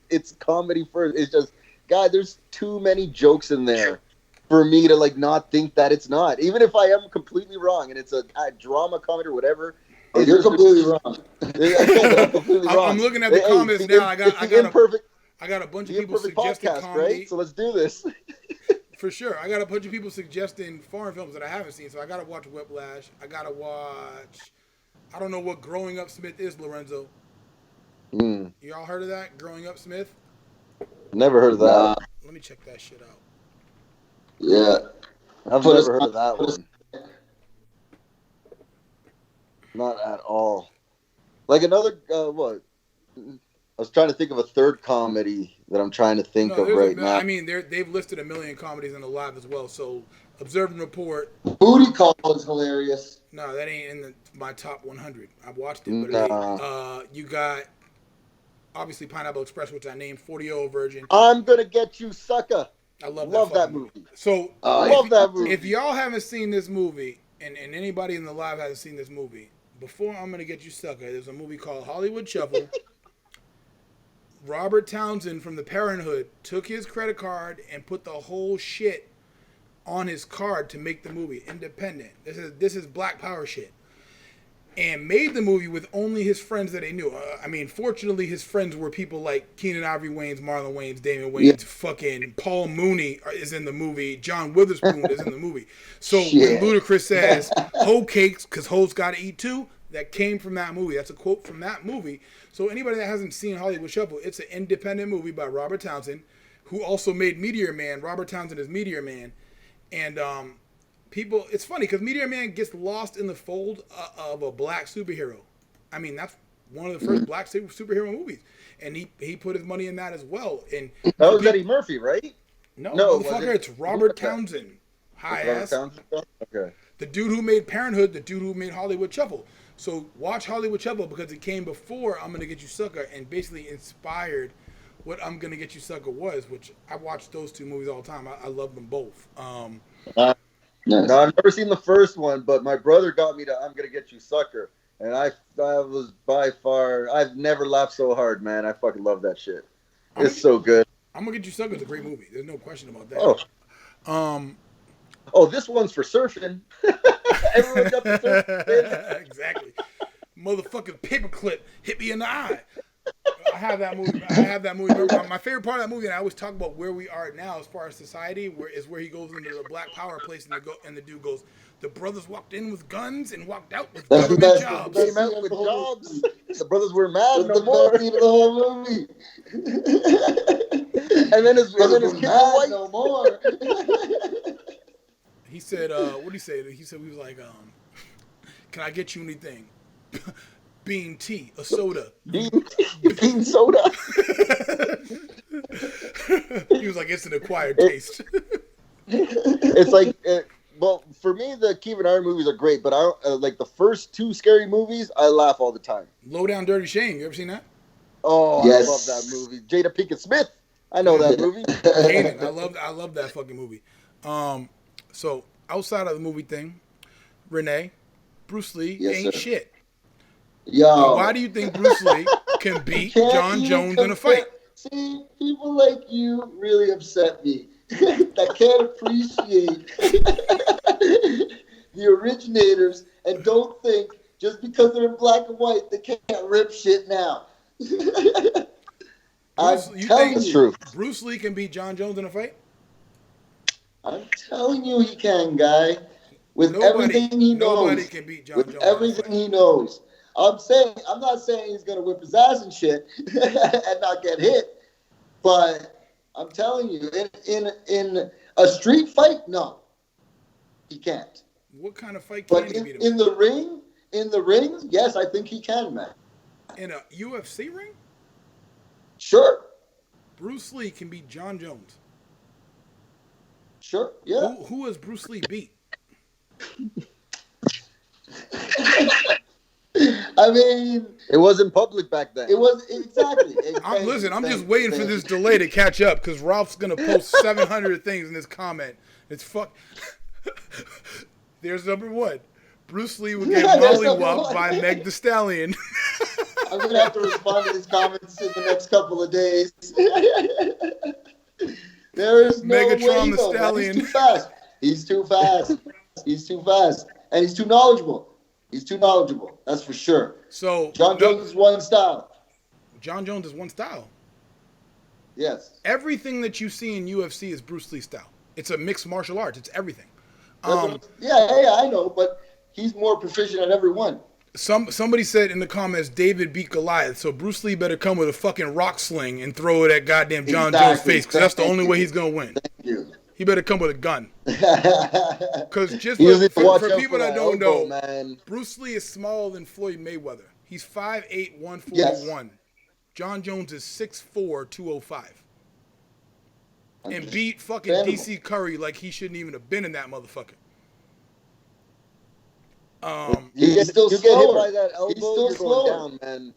it's comedy first. It's just, God, there's too many jokes in there for me to, like, not think that it's not. Even if I am completely wrong and it's a drama comedy or whatever. You're completely wrong. I'm looking at the comments now. I got a bunch of people suggesting comedy. Right? So let's do this. For sure. I got a bunch of people suggesting foreign films that I haven't seen. So I got to watch Whiplash. I got to watch, I don't know what Growing Up Smith is, Lorenzo. Y'all heard of that? Growing Up Smith? Never heard of that. Let me check that shit out. Yeah. I've never heard of that one. Not at all. Like another what? I was trying to think of a third comedy that I'm trying to think No, of there's right a. now. I mean, they've listed a million comedies in the live as well. So, Observe and Report. Booty Call is hilarious. No, that ain't in my top 100. I've watched it, but it Nah. ain't. You got obviously Pineapple Express, which I named 40-Year-Old Virgin. I'm gonna get you, sucker. I love that movie. movie. So, love that movie. If y'all haven't seen this movie, and anybody in the live hasn't seen this movie, before I'm gonna get you, sucker, there's a movie called Hollywood Shuffle. Robert Townsend from the Parenthood took his credit card and put the whole shit on his card to make the movie. Independent. This is Black Power shit. And made the movie with only his friends that he knew. I mean, fortunately, his friends were people like Keenan Ivory Wayans, Marlon Wayans, Damon Wayans, fucking Paul Mooney is in the movie, John Witherspoon is in the movie. So when Ludacris says, "Hoe cakes, because hoes gotta eat too," that came from that movie. That's a quote from that movie. So anybody that hasn't seen Hollywood Shuffle, it's an independent movie by Robert Townsend, who also made Meteor Man. Robert Townsend is Meteor Man. And people, it's funny because Meteor Man gets lost in the fold of a black superhero. I mean, that's one of the first black superhero movies, and he put his money in that as well. And that was Eddie Murphy, right? No, motherfucker, it's Robert Townsend. Hi ass. Okay. The dude who made Parenthood, the dude who made Hollywood Shuffle. So watch Hollywood Shuffle because it came before I'm Gonna Get You Sucker and basically inspired what I'm Gonna Get You Sucker was, which I watch those two movies all the time. I love them both. No, I've never seen the first one, but my brother got me to I'm Gonna Get You Sucker. And I was by far, I've never laughed so hard, man. I fucking love that shit. It's so good. I'm Gonna Get You Sucker is a great movie. There's no question about that. This one's for surfing. Everyone got the surfing. Exactly. Motherfucking paperclip hit me in the eye. I have that movie. My favorite part of that movie, and I always talk about where we are now as far as society, where he goes into the Black Power place and the dude goes, "The brothers walked in with guns and walked out with government jobs." Came out with jobs. The brothers were mad no more. The whole movie. and then his kids were white. No more. He said, what did he say? He said, he was like, "Can I get you anything?" Bean tea, a soda. Bean soda. He was like, "It's an acquired taste." It's like, well, for me, the Kevin Hart movies are great, but I like the first two scary movies. I laugh all the time. Low Down Dirty Shame. You ever seen that? Oh, yes. I love that movie. Jada Pinkett Smith. I know that movie. I love that fucking movie. So outside of the movie thing, Rene, Bruce Lee ain't shit. Yo, now, why do you think Bruce Lee can beat John Jones in a fight? See, people like you really upset me. That can't appreciate the originators and don't think just because they're in black and white they can't rip shit now. It's true. Bruce Lee can beat John Jones in a fight? I'm telling you he can, guy. With everything he knows. Nobody can beat John Jones. With everything he knows. I'm not saying he's gonna whip his ass and shit and not get hit, but I'm telling you, in a street fight, no, he can't. What kind of fight can he beat him? In the ring, yes, I think he can, man. In a UFC ring? Sure. Bruce Lee can beat John Jones. Sure, yeah. Who has Bruce Lee beat? I mean, it wasn't public back then. It was exactly. I'm just waiting for this delay to catch up because Ralph's gonna post 700 things in this comment. It's fuck. There's number one. Bruce Lee would get mollywopped by Meg Thee Stallion. I'm gonna have to respond to his comments in the next couple of days. There is no Megatron way, the Stallion. He's too fast. He's too fast, and he's too knowledgeable. That's for sure. So John Jones is one style. John Jones is one style. Yes. Everything that you see in UFC is Bruce Lee style. It's a mixed martial arts. It's everything. Yeah, I know, but he's more proficient at every one. Somebody said in the comments, David beat Goliath, so Bruce Lee better come with a fucking rock sling and throw it at goddamn John Jones' face because that's the only way he's gonna win. Thank you. He better come with a gun. Because just You need to for watch out people for that that don't elbow, know, man. Bruce Lee is smaller than Floyd Mayweather. He's 5'8", 141. Yes. John Jones is 6'4", 205. And beat fucking Understandable. DC Curry like he shouldn't even have been in that motherfucker. He's still you get hit slower. by that He's elbow, still you're slower. going down, man.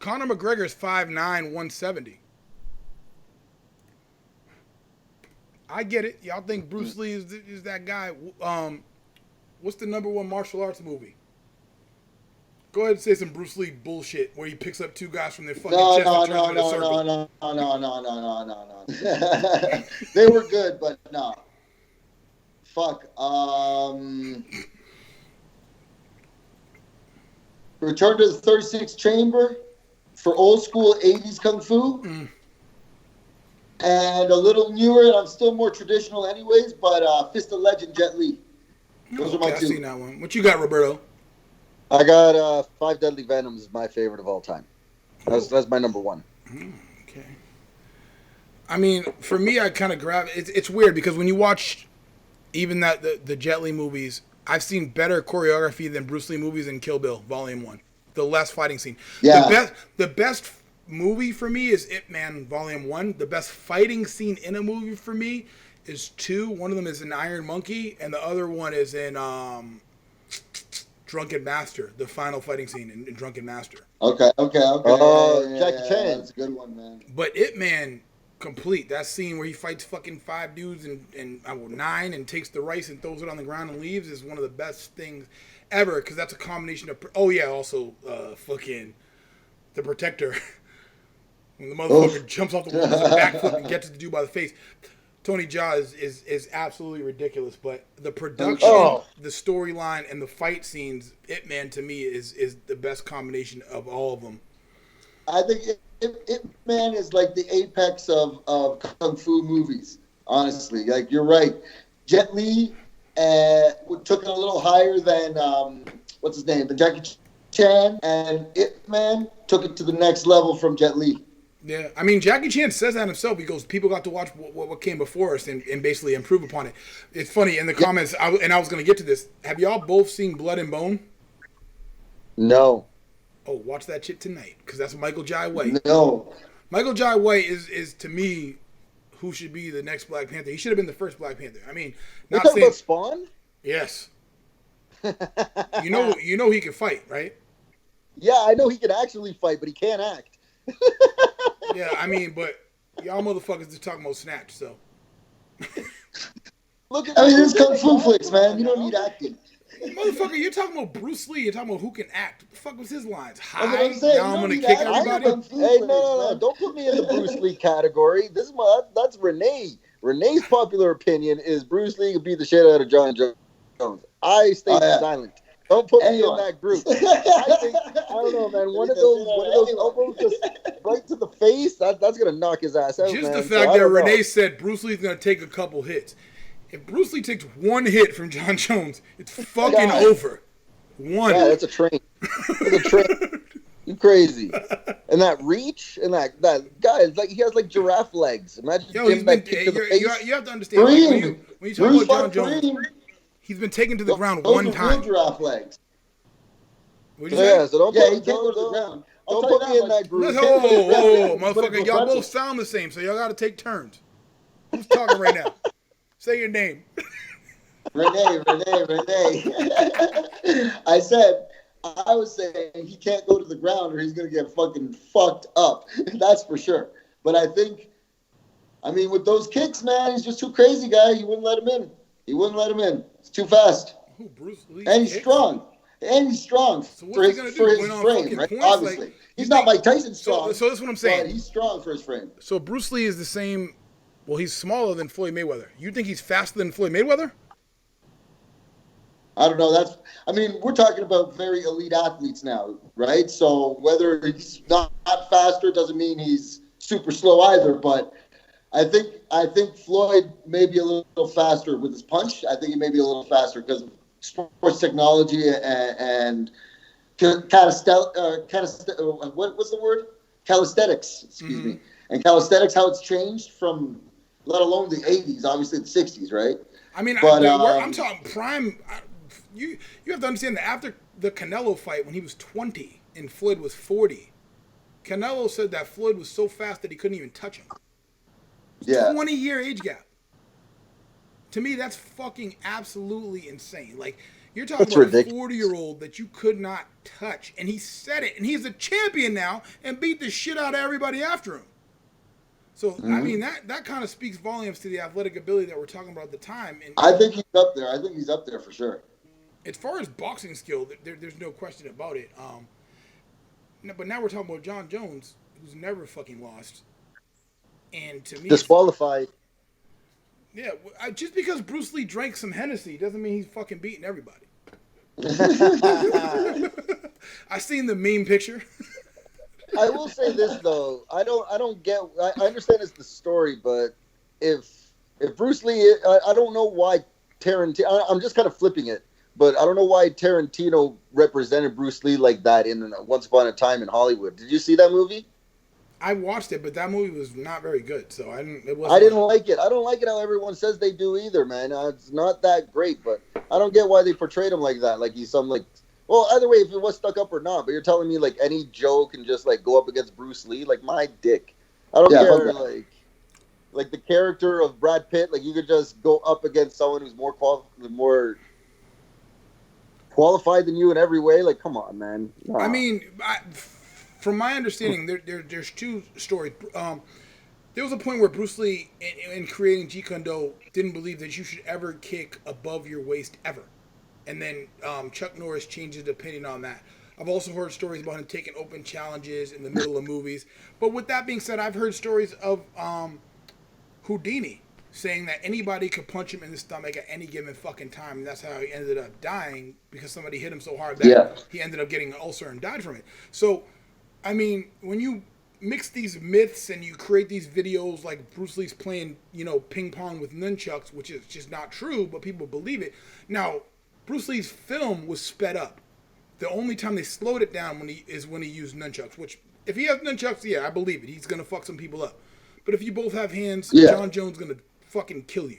Conor McGregor is 5'9", 170. I get it. Y'all think Bruce Lee is that guy. What's the #1 martial arts movie? Go ahead and say some Bruce Lee bullshit where he picks up two guys from their fucking chest and turns them in a circle. No. They were good, but no. Fuck. Return to the 36th Chamber for old school 80s Kung Fu. And a little newer, and I'm still more traditional anyways, but Fist of Legend, Jet Li. Those are my I've two. seen that one. What you got, Roberto? I got Five Deadly Venoms is my favorite of all time. That's my #1. Okay. I mean, for me, I kind of grab it. It's weird because when you watch even the Jet Li movies, I've seen better choreography than Bruce Lee movies in Kill Bill Volume 1. The last fighting scene. Yeah. The best movie for me is Ip Man Volume 1. The best fighting scene in a movie for me is 2. One of them is in Iron Monkey, and the other one is in Drunken Master, the final fighting scene in Drunken Master. Okay. Jackie Chan. That's a good one, man. But Ip Man, complete. That scene where he fights fucking 5 dudes and 9 and takes the rice and throws it on the ground and leaves is one of the best things ever because that's a combination of... Oh, yeah, also fucking The Protector. When the motherfucker jumps off the wall with a backflip and gets it to do by the face. Tony Jaa is absolutely ridiculous, but the production, the storyline, and the fight scenes, Ip Man to me is the best combination of all of them. I think Ip Man is like the apex of Kung Fu movies, honestly. Like, you're right. Jet Li took it a little higher than, what's his name, the Jackie Chan, and Ip Man took it to the next level from Jet Li. Yeah, I mean, Jackie Chan says that himself. He goes, people got to watch what came before us and basically improve upon it. It's funny, in the comments, I was going to get to this. Have y'all both seen Blood and Bone? No. Oh, watch that shit tonight, because that's Michael Jai White. No. Michael Jai White is to me, who should be the next Black Panther. He should have been the first Black Panther. I mean, You're not talking saying... about Spawn? Yes. You know he can fight, right? Yeah, I know he can actually fight, but he can't act. Yeah, I mean, but y'all motherfuckers just talking about Snatch, so. Look at it's Kung Fu flicks, man. You don't need acting. Motherfucker, you're talking about Bruce Lee. You're talking about who can act. What the fuck was his lines? Hi, That's what I'm saying. now I'm going to kick everybody. Hey, no. Don't put me in the Bruce Lee category. That's Rene. Rene's popular opinion is Bruce Lee could beat the shit out of John Jones. I stay silent. Don't put me in that group. I don't know, man. One of those elbows just right to the face. That's gonna knock his ass out. Just man. the fact that Rene said Bruce Lee's gonna take a couple hits. If Bruce Lee takes one hit from John Jones, it's fucking over. One. Yeah, that's a train. That's a train. You crazy? And that reach and that guy is like he has like giraffe legs. Imagine him that kick to the face. You have to understand when you talk about John Jones. He's been taken to the ground one time. Giraffe legs. What'd you say? So he can't go to the ground. Don't put me in that group. Whoa, motherfucker! Y'all both sound the same, so y'all got to take turns. Who's talking right now? Say your name. Rene. I was saying he can't go to the ground or he's going to get fucking fucked up. That's for sure. But I mean, with those kicks, man, he's just too crazy, guy. He wouldn't let him in. It's too fast. Who, Bruce Lee? And he's strong. So for his frame, right? Points? Obviously. Like, he's not Mike Tyson strong. So that's what I'm saying. But he's strong for his frame. So Bruce Lee is the same. Well, he's smaller than Floyd Mayweather. You think he's faster than Floyd Mayweather? I don't know. We're talking about very elite athletes now, right? So whether he's not faster doesn't mean he's super slow either. But I think Floyd may be a little faster with his punch. I think he may be a little faster because of sports technology and what's the word? Calisthenics. Excuse me. And calisthenics, how it's changed from let alone the 80s, obviously the 60s, right? I mean, But I'm talking prime. You have to understand that after the Canelo fight, when he was 20 and Floyd was 40, Canelo said that Floyd was so fast that he couldn't even touch him. yeah, 20-year age gap. To me, that's fucking absolutely insane. Like, you're talking That's about ridiculous. a 40-year-old that you could not touch, and he said it, and he's a champion now and beat the shit out of everybody after him. So, I mean, that kind of speaks volumes to the athletic ability that we're talking about at the time. And I think he's up there. I think he's up there for sure. as far as boxing skill, there's no question about it. But now we're talking about John Jones, who's never fucking lost. And to me, Disqualified. yeah, just because Bruce Lee drank some Hennessy doesn't mean he's fucking beating everybody. I seen the meme picture. I will say this though, I don't get. I understand it's the story, but if Bruce Lee, I don't know why Tarantino. I'm just kind of flipping it, but I don't know why Tarantino represented Bruce Lee like that in Once Upon a Time in Hollywood. Did you see that movie? I watched it, but that movie was not very good, so I didn't. I didn't like it. I don't like it how everyone says they do either, man. It's not that great, but I don't get why they portrayed him like that. Like he's some like. Well, either way, if he was stuck up or not, but you're telling me like any Joe can just like go up against Bruce Lee, like my dick. I don't care. Like the character of Brad Pitt, like you could just go up against someone who's more qualified than you in every way. Like, come on, man. Nah. I mean, from my understanding, there's two stories. There was a point where Bruce Lee, in creating Jeet Kune Do, didn't believe that you should ever kick above your waist ever. And then Chuck Norris changed his opinion on that. I've also heard stories about him taking open challenges in the middle of movies. But with that being said, I've heard stories of Houdini saying that anybody could punch him in the stomach at any given fucking time. And that's how he ended up dying, because somebody hit him so hard that he ended up getting an ulcer and died from it. So, I mean, when you mix these myths and you create these videos like Bruce Lee's playing, ping pong with nunchucks, which is just not true, but people believe it. Now, Bruce Lee's film was sped up. The only time they slowed it down when he used nunchucks, which if he has nunchucks, yeah, I believe it. He's going to fuck some people up. But if you both have hands, John Jones is going to fucking kill you.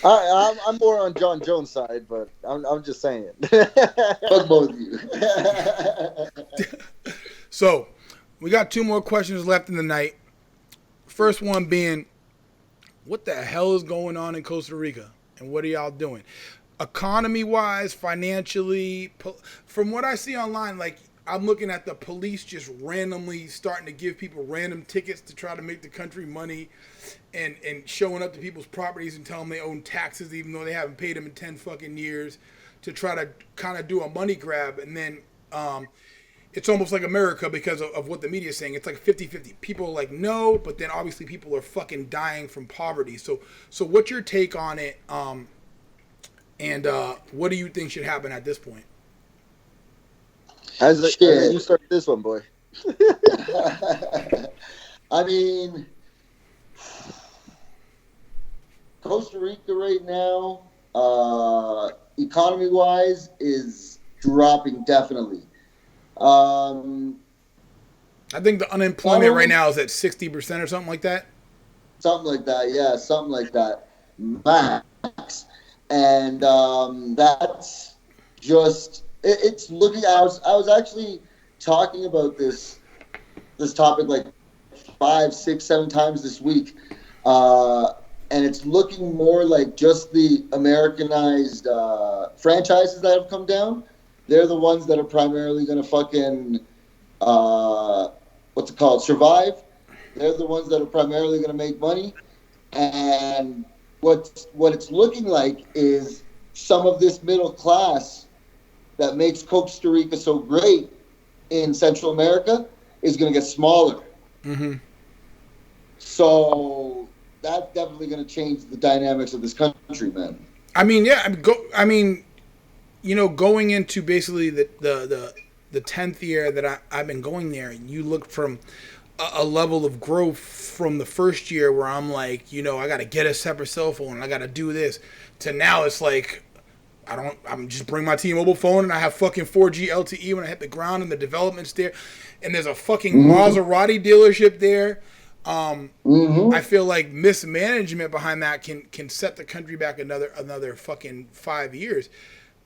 I'm more on John Jones' side, but I'm just saying. Fuck both of you. So, we got two more questions left in the night. First one being, what the hell is going on in Costa Rica? And what are y'all doing? Economy-wise, financially, from what I see online, like, I'm looking at the police just randomly starting to give people random tickets to try to make the country money, and showing up to people's properties and telling them they own taxes even though they haven't paid them in 10 fucking years, to try to kind of do a money grab. And then it's almost like America because of what the media is saying. It's like 50-50. People are like, no, but then obviously people are fucking dying from poverty. So what's your take on it? And what do you think should happen at this point? You start this one, boy. I mean, Costa Rica right now, economy-wise, is dropping definitely. I think the unemployment right now is at 60% or something like that. Something like that, yeah, something like that, max. And that's just it's looking. I was actually talking about this topic like 5, 6, 7 times this week, and it's looking more like just the Americanized franchises that have come down. They're the ones that are primarily going to fucking survive. They're the ones that are primarily going to make money, and what it's looking like is some of this middle class that makes Costa Rica so great in Central America is going to get smaller. Mm-hmm. So that's definitely going to change the dynamics of this country, man. I mean, yeah. Going into basically the 10th year that I've been going there, and you look from a level of growth from the first year where I'm like, I got to get a separate cell phone, and I got to do this, to now it's like, I'm just bring my T-Mobile phone and I have fucking 4G LTE when I hit the ground and the development's there, and there's a fucking Maserati dealership there. I feel like mismanagement behind that can set the country back another fucking 5 years.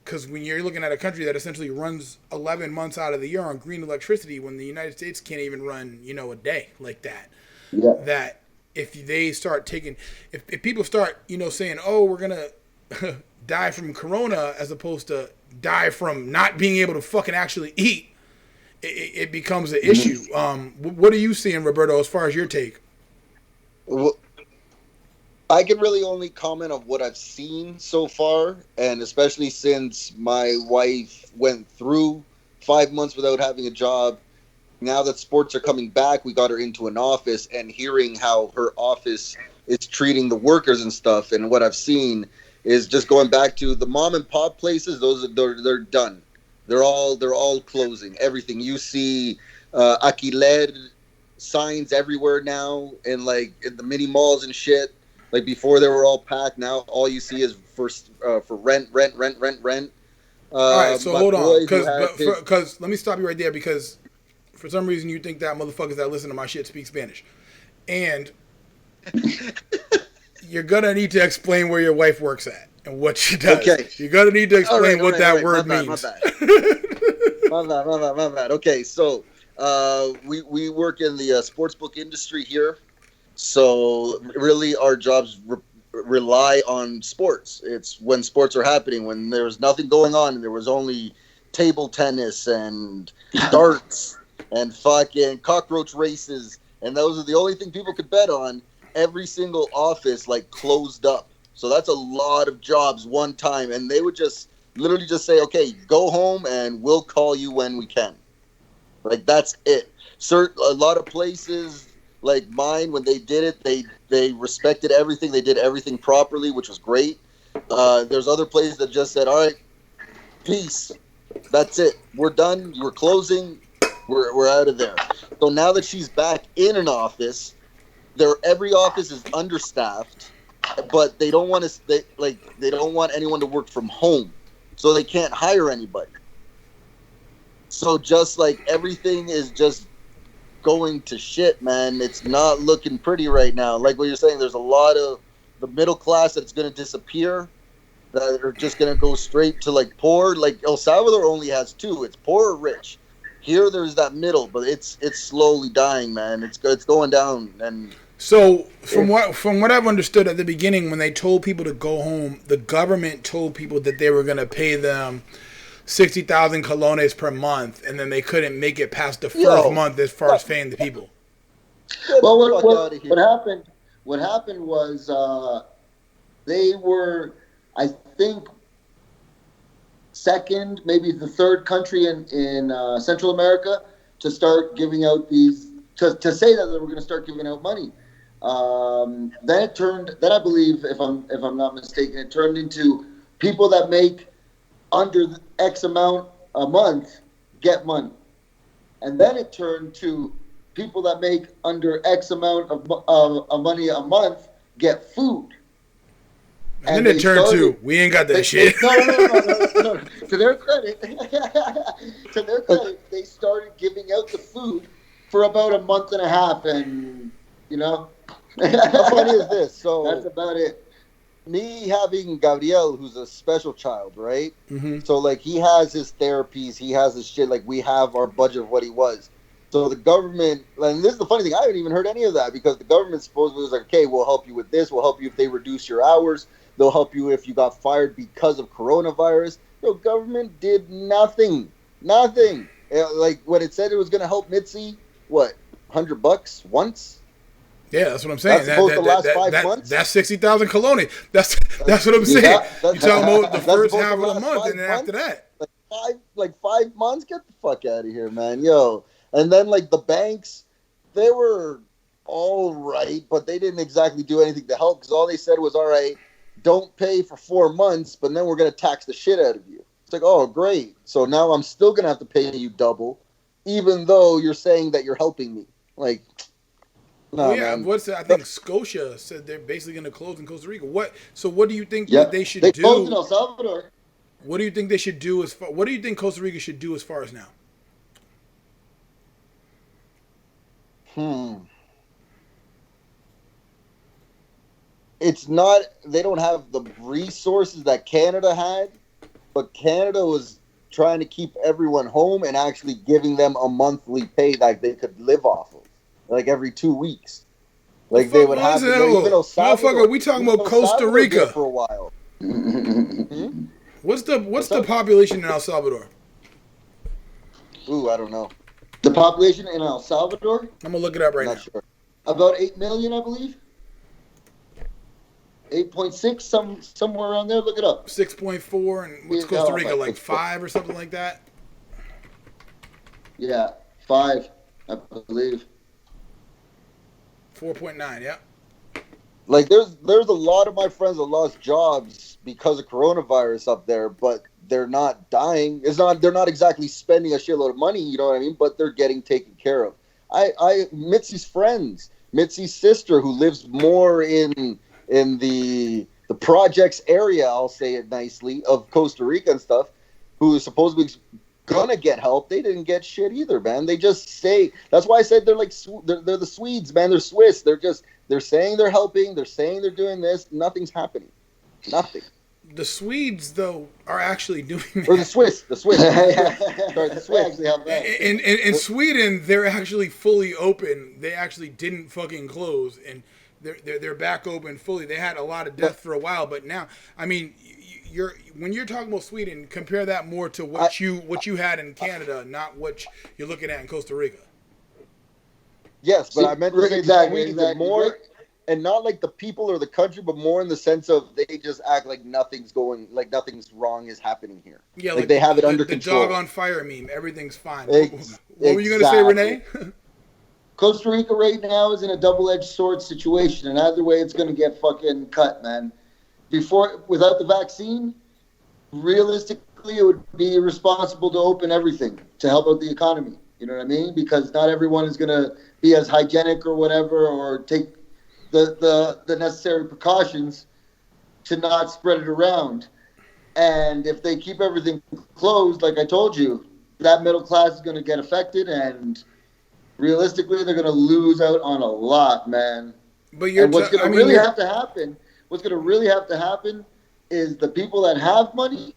Because when you're looking at a country that essentially runs 11 months out of the year on green electricity, when the United States can't even run, a day like that, that if they start taking, if people start, saying, oh, we're going to die from corona as opposed to die from not being able to fucking actually eat, it becomes an issue. What are you seeing, Roberto, as far as your take? Well, I can really only comment on what I've seen so far, and especially since my wife went through 5 months without having a job. Now that sports are coming back, we got her into an office, and hearing how her office is treating the workers and stuff, and what I've seen is just going back to the mom and pop places. They're done. They're all closing. Everything you see, Aquiler signs everywhere now, and like in the mini malls and shit. Like before, they were all packed. Now all you see is for rent. All right, so hold on, because let me stop you right there, because for some reason you think that motherfuckers that listen to my shit speak Spanish, and you're gonna need to explain where your wife works at and what she does. Okay, you're gonna need to explain what that word means. My bad. Okay, so we work in the sportsbook industry here. So really our jobs rely on sports. It's when sports are happening, when there's nothing going on and there was only table tennis and darts and fucking cockroach races, and those are the only thing people could bet on. Every single office like closed up. So that's a lot of jobs one time, and they would just literally just say, okay, go home and we'll call you when we can. Like that's it. A lot of places like mine, when they did it, they respected everything. They did everything properly, which was great. There's other places that just said, all right, peace. That's it. We're done. We're closing. We're out of there. So now that she's back in an office, every office is understaffed, but they don't want they don't want anyone to work from home, so they can't hire anybody. So just like everything is just going to shit, man. It's not looking pretty right now. Like what you're saying, there's a lot of the middle class that's going to disappear, that are just going to go straight to like poor. Like El Salvador only has two. It's poor or rich. Here there's that middle, but it's slowly dying, man. It's going down. And so from what I've understood at the beginning, when they told people to go home, the government told people that they were going to pay them 60,000 colones per month, and then they couldn't make it past the first month as far as paying the people. Well, what happened was they were, I think, second, maybe the third country in Central America to start giving out these, to say that they were going to start giving out money. Then I believe, if I'm not mistaken, it turned into people that make under X amount a month get money. And then it turned to people that make under X amount of money a month get food. And then it turned to, we ain't got that shit. No. To their credit, they started giving out the food for about a month and a half, and how funny is this? So that's about it. Me having Gabriel, who's a special child, right? Mm-hmm. So, like, he has his therapies, he has his shit, like, we have our budget of what he was. So the government, and this is the funny thing, I haven't even heard any of that, because the government supposedly was like, okay, we'll help you with this, we'll help you if they reduce your hours, they'll help you if you got fired because of coronavirus. The government did nothing. Like, when it said it was going to help Mitzi, what, $100 once? Yeah, that's what I'm saying. That's supposed to last 5 months? That's 60,000 colones. That's what I'm saying. You're talking about the first half of the month, and then after that. Like 5 months? Get the fuck out of here, man. Yo. And then, like, the banks, they were all right, but they didn't exactly do anything to help, because all they said was, all right, don't pay for 4 months, but then we're going to tax the shit out of you. It's like, oh, great. So now I'm still going to have to pay you double, even though you're saying that you're helping me. Like... No, yeah, I think Scotia said they're basically going to close in Costa Rica. What do you think that they should do? They closed in El Salvador. What do you think they should do what do you think Costa Rica should do as far as now? It's not, they don't have the resources that Canada had, but Canada was trying to keep everyone home and actually giving them a monthly pay that they could live off of, like every 2 weeks. Like they would have to go, even El Salvador. Motherfucker, we talking about Costa Rica for a while. What's the population in El Salvador? Ooh, I don't know. The population in El Salvador? I'm gonna look it up right now. Sure. About 8 million, I believe. 8.6, somewhere around there. Look it up. 6.4, and what's Costa Rica, like 5 or something like that? Yeah, 5, I believe. 4.9, yeah. Like there's a lot of my friends that lost jobs because of coronavirus up there, but they're not dying. They're not exactly spending a shitload of money, you know what I mean? But they're getting taken care of. Mitzi's friends, Mitzi's sister, who lives more in the projects area, I'll say it nicely, of Costa Rica and stuff, who is supposedly gonna get help. They didn't get shit either, man. They just say, that's why I said they're like, they're the Swedes, man. They're Swiss. They're saying they're helping. They're saying they're doing this. Nothing's happening. Nothing. The Swedes, though, are actually doing that. Or the Swiss. Sorry, the Swiss. Actually have that. In Sweden, they're actually fully open. They actually didn't fucking close, and they're back open fully. They had a lot of death for a while, but now, I mean, when you're talking about Sweden, compare that more to what you had in Canada, not what you're looking at in Costa Rica. Yes, but I meant to say exactly. more, and not like the people or the country, but more in the sense of they just act like nothing's wrong is happening here. Yeah, like they have it under control. The dog on fire meme, everything's fine. What were you gonna say, Rene? Costa Rica right now is in a double-edged sword situation, and either way, it's going to get fucking cut, man. Without the vaccine, realistically, it would be irresponsible to open everything to help out the economy. You know what I mean? Because not everyone is going to be as hygienic or whatever, or take the necessary precautions to not spread it around. And if they keep everything closed, like I told you, that middle class is going to get affected, and realistically, they're going to lose out on a lot, man. But what's going to really have to happen is the people that have money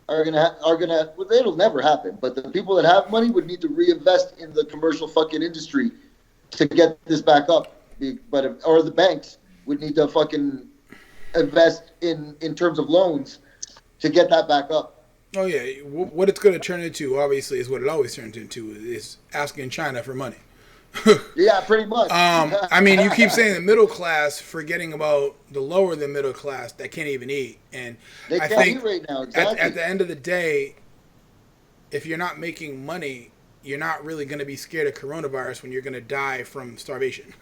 are gonna. Well, it'll never happen. But the people that have money would need to reinvest in the commercial fucking industry to get this back up. Or the banks would need to fucking invest in terms of loans to get that back up. Oh yeah, what it's going to turn into, obviously, is what it always turns into, is asking China for money. Yeah, pretty much. I mean, you keep saying the middle class, forgetting about the lower than middle class that can't even eat. And they can't eat right now. Exactly. At the end of the day, if you're not making money, you're not really going to be scared of coronavirus when you're going to die from starvation.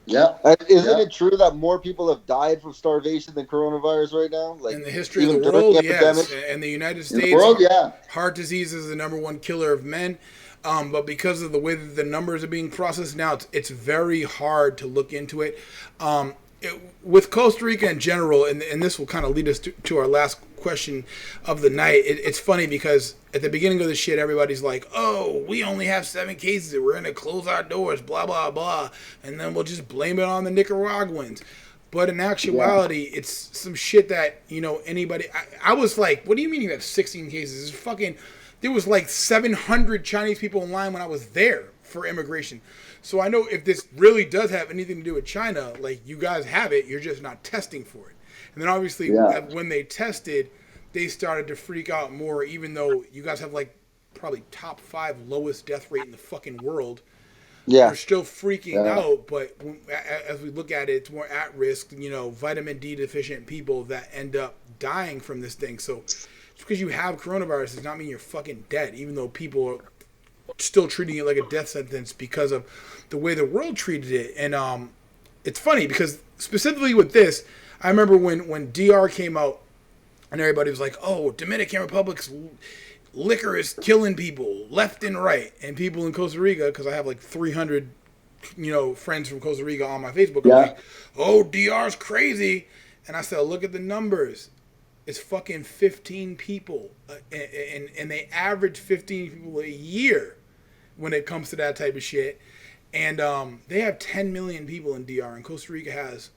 Yeah. Isn't it true that more people have died from starvation than coronavirus right now? Like, in the history of the world, yes. In the United States, heart disease is the number one killer of men. But because of the way that the numbers are being processed now, it's very hard to look into it. With Costa Rica in general, and this will kind of lead us to our last question of the night. It's funny because at the beginning of the shit, everybody's like, oh, we only have 7 cases. We're going to close our doors, blah, blah, blah. And then we'll just blame it on the Nicaraguans. But in actuality, it's some shit that, anybody... I was like, what do you mean you have 16 cases? It's fucking... There was like 700 Chinese people in line when I was there for immigration. So I know if this really does have anything to do with China, like you guys have it, you're just not testing for it. And then obviously when they tested, they started to freak out more, even though you guys have like probably top 5 lowest death rate in the fucking world. Yeah. They're still freaking out, but as we look at it, it's more at risk, vitamin D deficient people that end up dying from this thing. So just because you have coronavirus does not mean you're fucking dead, even though people are still treating it like a death sentence because of the way the world treated it. And it's funny because specifically with this, I remember when DR came out and everybody was like, oh, Dominican Republic's liquor is killing people left and right. And people in Costa Rica, because I have like 300 friends from Costa Rica on my Facebook, are like, oh, DR's crazy. And I said, look at the numbers. is fucking 15 people, and they average 15 people a year when it comes to that type of shit. And they have 10 million people in DR, and Costa Rica has,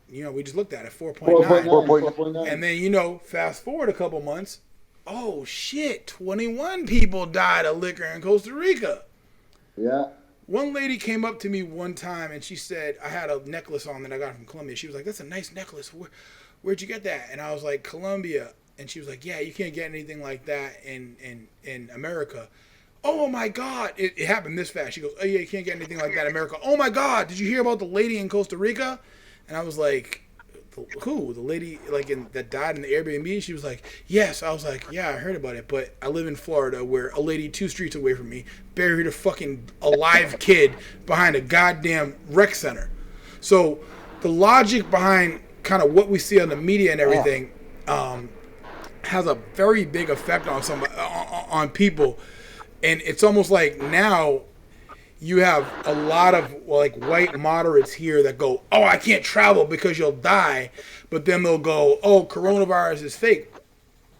we just looked at it, 4.9. 4.9. And then, fast forward a couple months, oh shit, 21 people died of liquor in Costa Rica. Yeah. One lady came up to me one time and she said, I had a necklace on that I got from Colombia. She was like, that's a nice necklace. Where'd you get that? And I was like, Colombia. And she was like, yeah, you can't get anything like that in America. Oh my God. It happened this fast. She goes, oh yeah, you can't get anything like that in America. Oh my God. Did you hear about the lady in Costa Rica? And I was like, who? The lady that died in the Airbnb? She was like, yes. I was like, yeah, I heard about it, but I live in Florida where a lady 2 streets away from me buried a fucking alive kid behind a goddamn rec center. So the logic behind kind of what we see on the media and everything has a very big effect on people, and it's almost like now you have a lot of white moderates here that go, oh, I can't travel because you'll die. But then they'll go, oh, coronavirus is fake.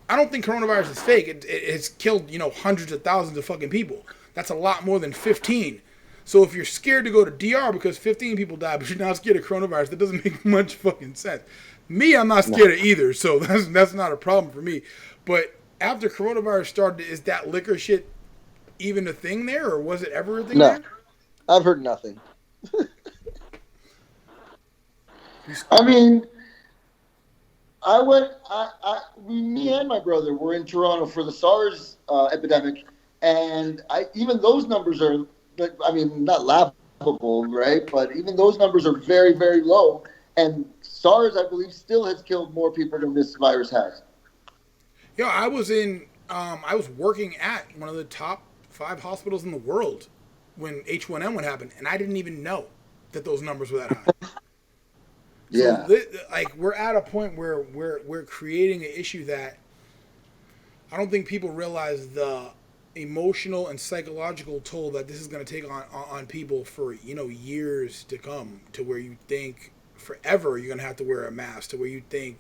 I don't think coronavirus is fake. It's killed, hundreds of thousands of fucking people. That's a lot more than 15. So if you're scared to go to DR because 15 people died, but you're not scared of coronavirus, that doesn't make much fucking sense. Me, I'm not scared of either, so that's not a problem for me. But after coronavirus started, is that liquor shit even a thing there, or was it ever a thing there? I've heard nothing. I mean, me and my brother were in Toronto for the SARS epidemic, and even those numbers are, not laughable, right? But even those numbers are very, very low, and SARS, I believe, still has killed more people than this virus has. Yeah, I was working at one of the top 5 hospitals in the world when H1N1 happened, and I didn't even know that those numbers were that high. Yeah. So, we're at a point where we're creating an issue that I don't think people realize the emotional and psychological toll that this is going to take on people for, years to come, to where you think forever you're going to have to wear a mask, to where you think,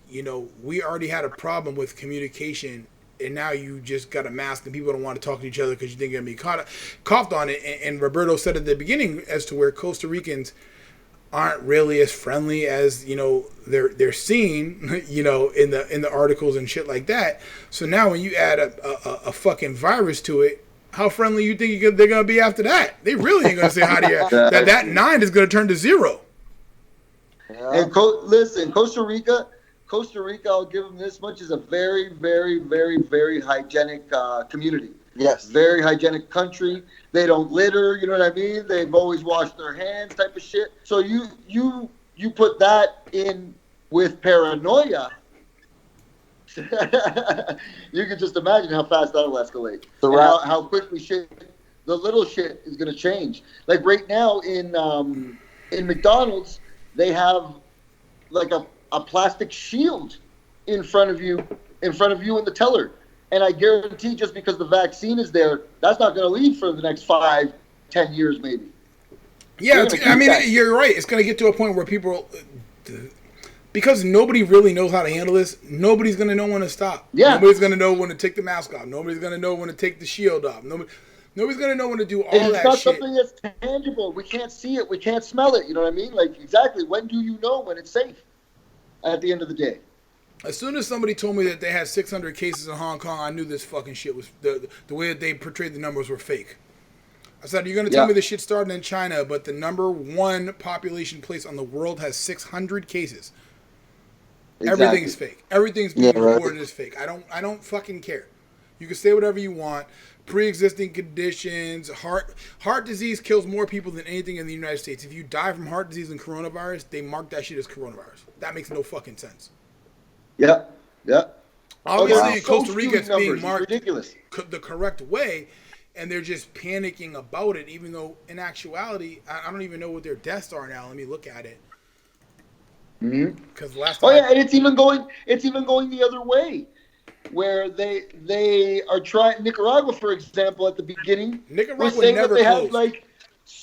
we already had a problem with communication, and now you just got a mask and people don't want to talk to each other because you think you're going to be coughed on it. And Roberto said at the beginning as to where Costa Ricans aren't really as friendly as, they're seen, in the articles and shit like that. So now when you add a fucking virus to it, how friendly you think they're going to be after that? They really ain't going to say hi to you. That 9 is going to turn to 0. Yeah. And listen, Costa Rica, I'll give them this much, is a very, very, very, very hygienic community. Yes. Very hygienic country. They don't litter, you know what I mean? They've always washed their hands type of shit. So you put that in with paranoia, you can just imagine how fast that'll escalate. How quickly the little shit is going to change. Like right now in McDonald's, they have like a plastic shield in front of you in the teller. And I guarantee just because the vaccine is there, that's not going to leave for the next 5-10 years maybe. Yeah, you're right. It's going to get to a point where people, because nobody really knows how to handle this, nobody's going to know when to stop. Yeah. Nobody's going to know when to take the mask off. Nobody's going to know when to take the shield off. Nobody's going to know when to do all that shit. It's not something that's tangible. We can't see it. We can't smell it. You know what I mean? Like, exactly. When do you know when it's safe at the end of the day? As soon as somebody told me that they had 600 cases in Hong Kong, I knew this fucking shit was, the way that they portrayed the numbers were fake. I said, you're going to tell me this shit started in China, but the number 1 population place on the world has 600 cases. Exactly. Everything's fake. Everything's being reported as fake. I don't fucking care. You can say whatever you want. Pre-existing conditions, heart disease kills more people than anything in the United States. If you die from heart disease and coronavirus, they mark that shit as coronavirus. That makes no fucking sense. Yeah. Obviously, in Costa Rica, it's being marked ridiculous. The correct way, and they're just panicking about it, even though in actuality, I don't even know what their deaths are now. Let me look at it. Because last time. And it's even going the other way, where they are trying. Nicaragua, for example, at the beginning, Nicaragua was saying never that they closed. had like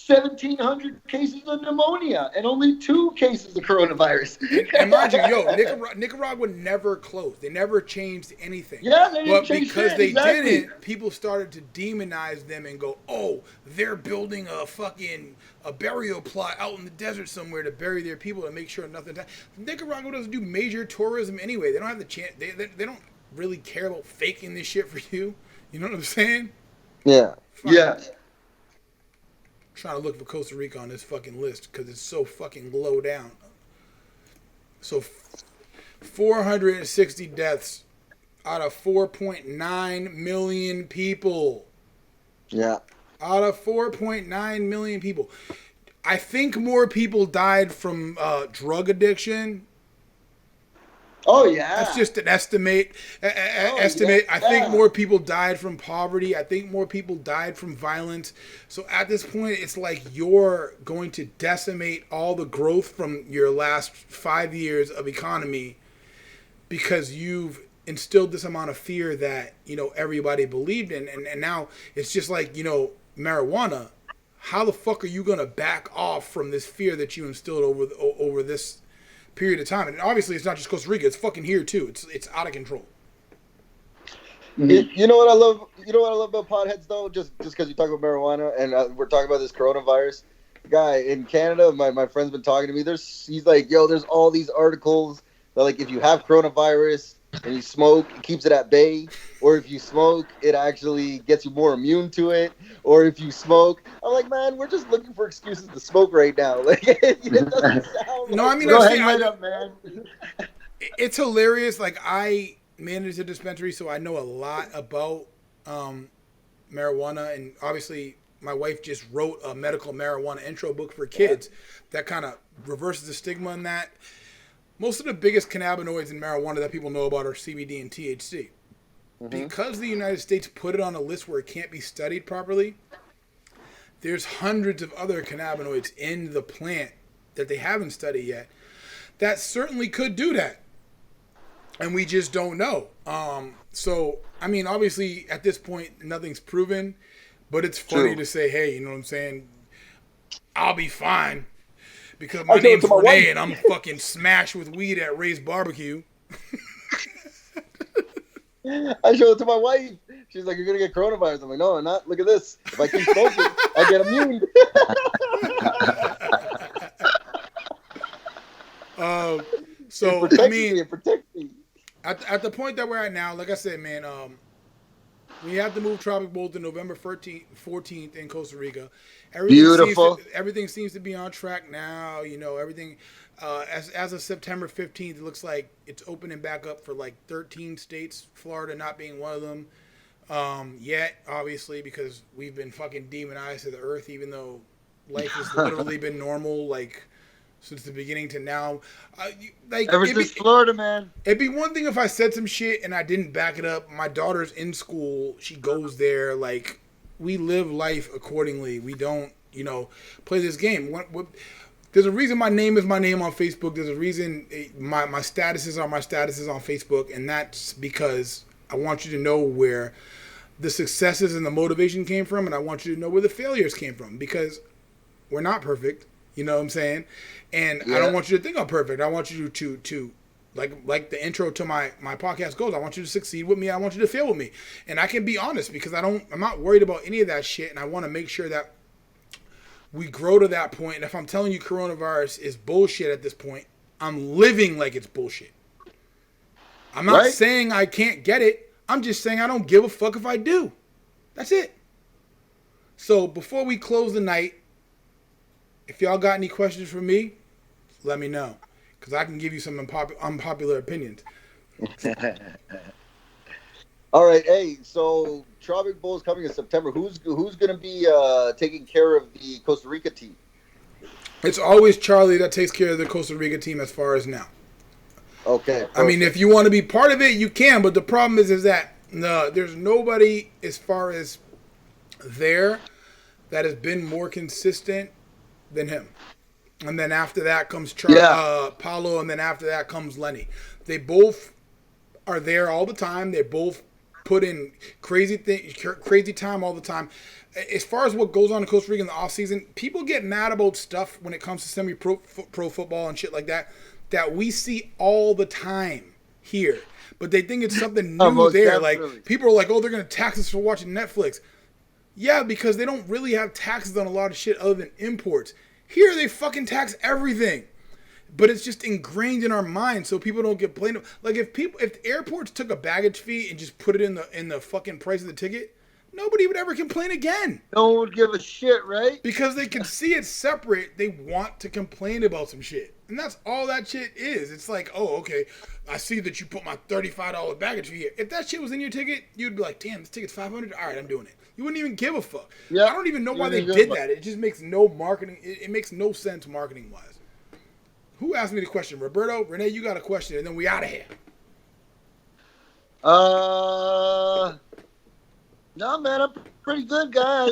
1,700 cases of pneumonia and only 2 cases of coronavirus. And mind you, Nicaragua never closed. They never changed anything. Yeah, they didn't change because shit, they exactly. didn't, people started to demonize them and go, "Oh, they're building a burial plot out in the desert somewhere to bury their people to make sure nothing." Nicaragua doesn't do major tourism anyway. They don't have the chance. They don't really care about faking this shit for you. You know what I'm saying? Yeah. Fine. Yeah. Trying to look for Costa Rica on this fucking list because it's so fucking low down. So 460 deaths out of 4.9 million people. Yeah. Out of 4.9 million people. I think more people died from drug addiction. Oh yeah. That's just an estimate. Estimate. Yeah. I think more people died from poverty. I think more people died from violence. So at this point, it's like you're going to decimate all the growth from your last 5 years of economy because you've instilled this amount of fear that, you know, everybody believed in. And now it's just like, you know, marijuana. How the fuck are you going to back off from this fear that you instilled over this period of time? And obviously it's not just Costa Rica, it's fucking here too. It's out of control. You know what I love about potheads though, just because you talk about marijuana and we're talking about this coronavirus guy in Canada. My friend's been talking to me. He's like, yo, there's all these articles that like if you have coronavirus and you smoke, it keeps it at bay, or if you smoke, it actually gets you more immune to it, or if you smoke, I'm like, man, we're just looking for excuses to smoke right now. Like, it doesn't sound. No, like, I mean, Go ahead, right up, man. It's hilarious. Like, I manage a dispensary, so I know a lot about marijuana, and obviously, my wife just wrote a medical marijuana intro book for kids that kind of reverses the stigma in that. Most of the biggest cannabinoids in marijuana that people know about are CBD and THC. Mm-hmm. Because the United States put it on a list where it can't be studied properly, there's hundreds of other cannabinoids in the plant that they haven't studied yet that certainly could do that. And we just don't know. So, I mean, obviously, at this point, nothing's proven, but it's funny to say, hey, you know what I'm saying? I'll be fine. Because my name's Rene and I'm fucking smashed with weed at Ray's barbecue. I showed it to my wife. She's like, "You're gonna get coronavirus." I'm like, "No, I'm not. Look at this. If I keep smoking, I get immune." So it protects me. At the point that we're at now, like I said, man, we have to move Tropic Bowl to November 14th in Costa Rica. Everything seems to be on track now. You know, everything as of September 15th, it looks like it's opening back up for like 13 states, Florida not being one of them yet, obviously, because we've been fucking demonized to the earth, even though life has literally been normal, like, since the beginning to now. Ever since Florida, man. It'd be one thing if I said some shit and I didn't back it up. My daughter's in school. She goes there. Like, we live life accordingly. We don't, you know, play this game. There's a reason my name is my name on Facebook. There's a reason my statuses are my statuses on Facebook. And that's because I want you to know where the successes and the motivation came from. And I want you to know where the failures came from. Because we're not perfect. You know what I'm saying? And I don't want you to think I'm perfect. I want you to like the intro to my podcast goes, I want you to succeed with me. I want you to fail with me. And I can be honest because I'm not worried about any of that shit. And I want to make sure that we grow to that point. And if I'm telling you coronavirus is bullshit at this point, I'm living like it's bullshit. I'm not saying I can't get it. I'm just saying I don't give a fuck if I do. That's it. So before we close the night, if y'all got any questions for me, let me know. Because I can give you some unpopular opinions. All right. Hey, so Tropic Bowl is coming in September. Who's going to be taking care of the Costa Rica team? It's always Charlie that takes care of the Costa Rica team as far as now. Okay. Perfect. I mean, if you want to be part of it, you can. But the problem is that there's nobody as far as there that has been more consistent than him. And then after that comes Paulo, and then after that comes Lenny. They both are there all the time. They both put in crazy time all the time. As far as what goes on in Costa Rica in the off season, people get mad about stuff when it comes to semi-pro football and shit like that we see all the time here. But they think it's something new there. Definitely. Like, people are like, oh, they're going to tax us for watching Netflix. Yeah, because they don't really have taxes on a lot of shit other than imports. Here, they fucking tax everything. But it's just ingrained in our minds, so people don't get blamed. Like, if airports took a baggage fee and just put it in the fucking price of the ticket, nobody would ever complain again. No one would give a shit, right? Because they can see it separate. They want to complain about some shit. And that's all that shit is. It's like, oh, okay, I see that you put my $35 baggage fee here. If that shit was in your ticket, you'd be like, damn, this ticket's $500. All right, I'm doing it. You wouldn't even give a fuck. Yeah, I don't even know why they did that. It just makes no marketing. It makes no sense marketing-wise. Who asked me the question? Roberto? Rene, you got a question, and then we out of here. No, man, I'm pretty good, guy.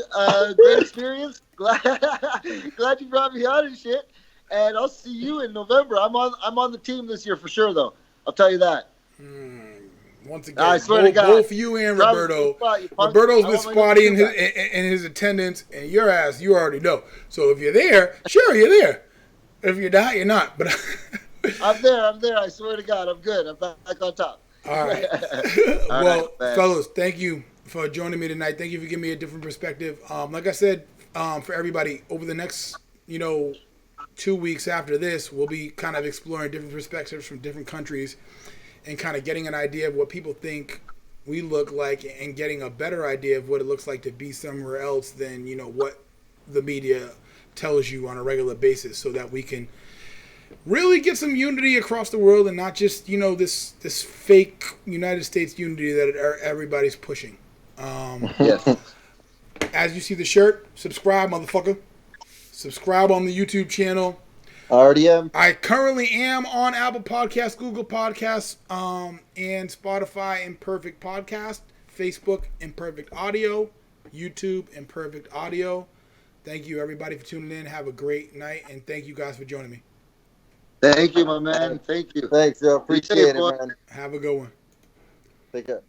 Great experience. Glad you brought me on and shit. And I'll see you in November. I'm on the team this year for sure, though. I'll tell you that. Once again, I swear to God, both you and Roberto. Roberto's been spotty in his attendance, and your ass, you already know. So if you're there, sure, you're there. If you're not, you're not. But I'm there. I swear to God, I'm good. I'm back on top. All right. Well, fellas, thank you for joining me tonight. Thank you for giving me a different perspective. Like I said, for everybody, over the next, 2 weeks after this, we'll be kind of exploring different perspectives from different countries and kind of getting an idea of what people think we look like and getting a better idea of what it looks like to be somewhere else than, what the media tells you on a regular basis, so that we can really get some unity across the world and not just, this fake United States unity that everybody's pushing. Yes. As you see the shirt, subscribe, motherfucker. Subscribe on the YouTube channel. I already am. I currently am on Apple Podcasts, Google Podcasts, and Spotify, Imperfect Podcast, Facebook, Imperfect Audio, YouTube, Imperfect Audio. Thank you, everybody, for tuning in. Have a great night, and thank you guys for joining me. Thank you, my man. Thank you. Thanks, Joe. Appreciate it, man. Have a good one. Take care.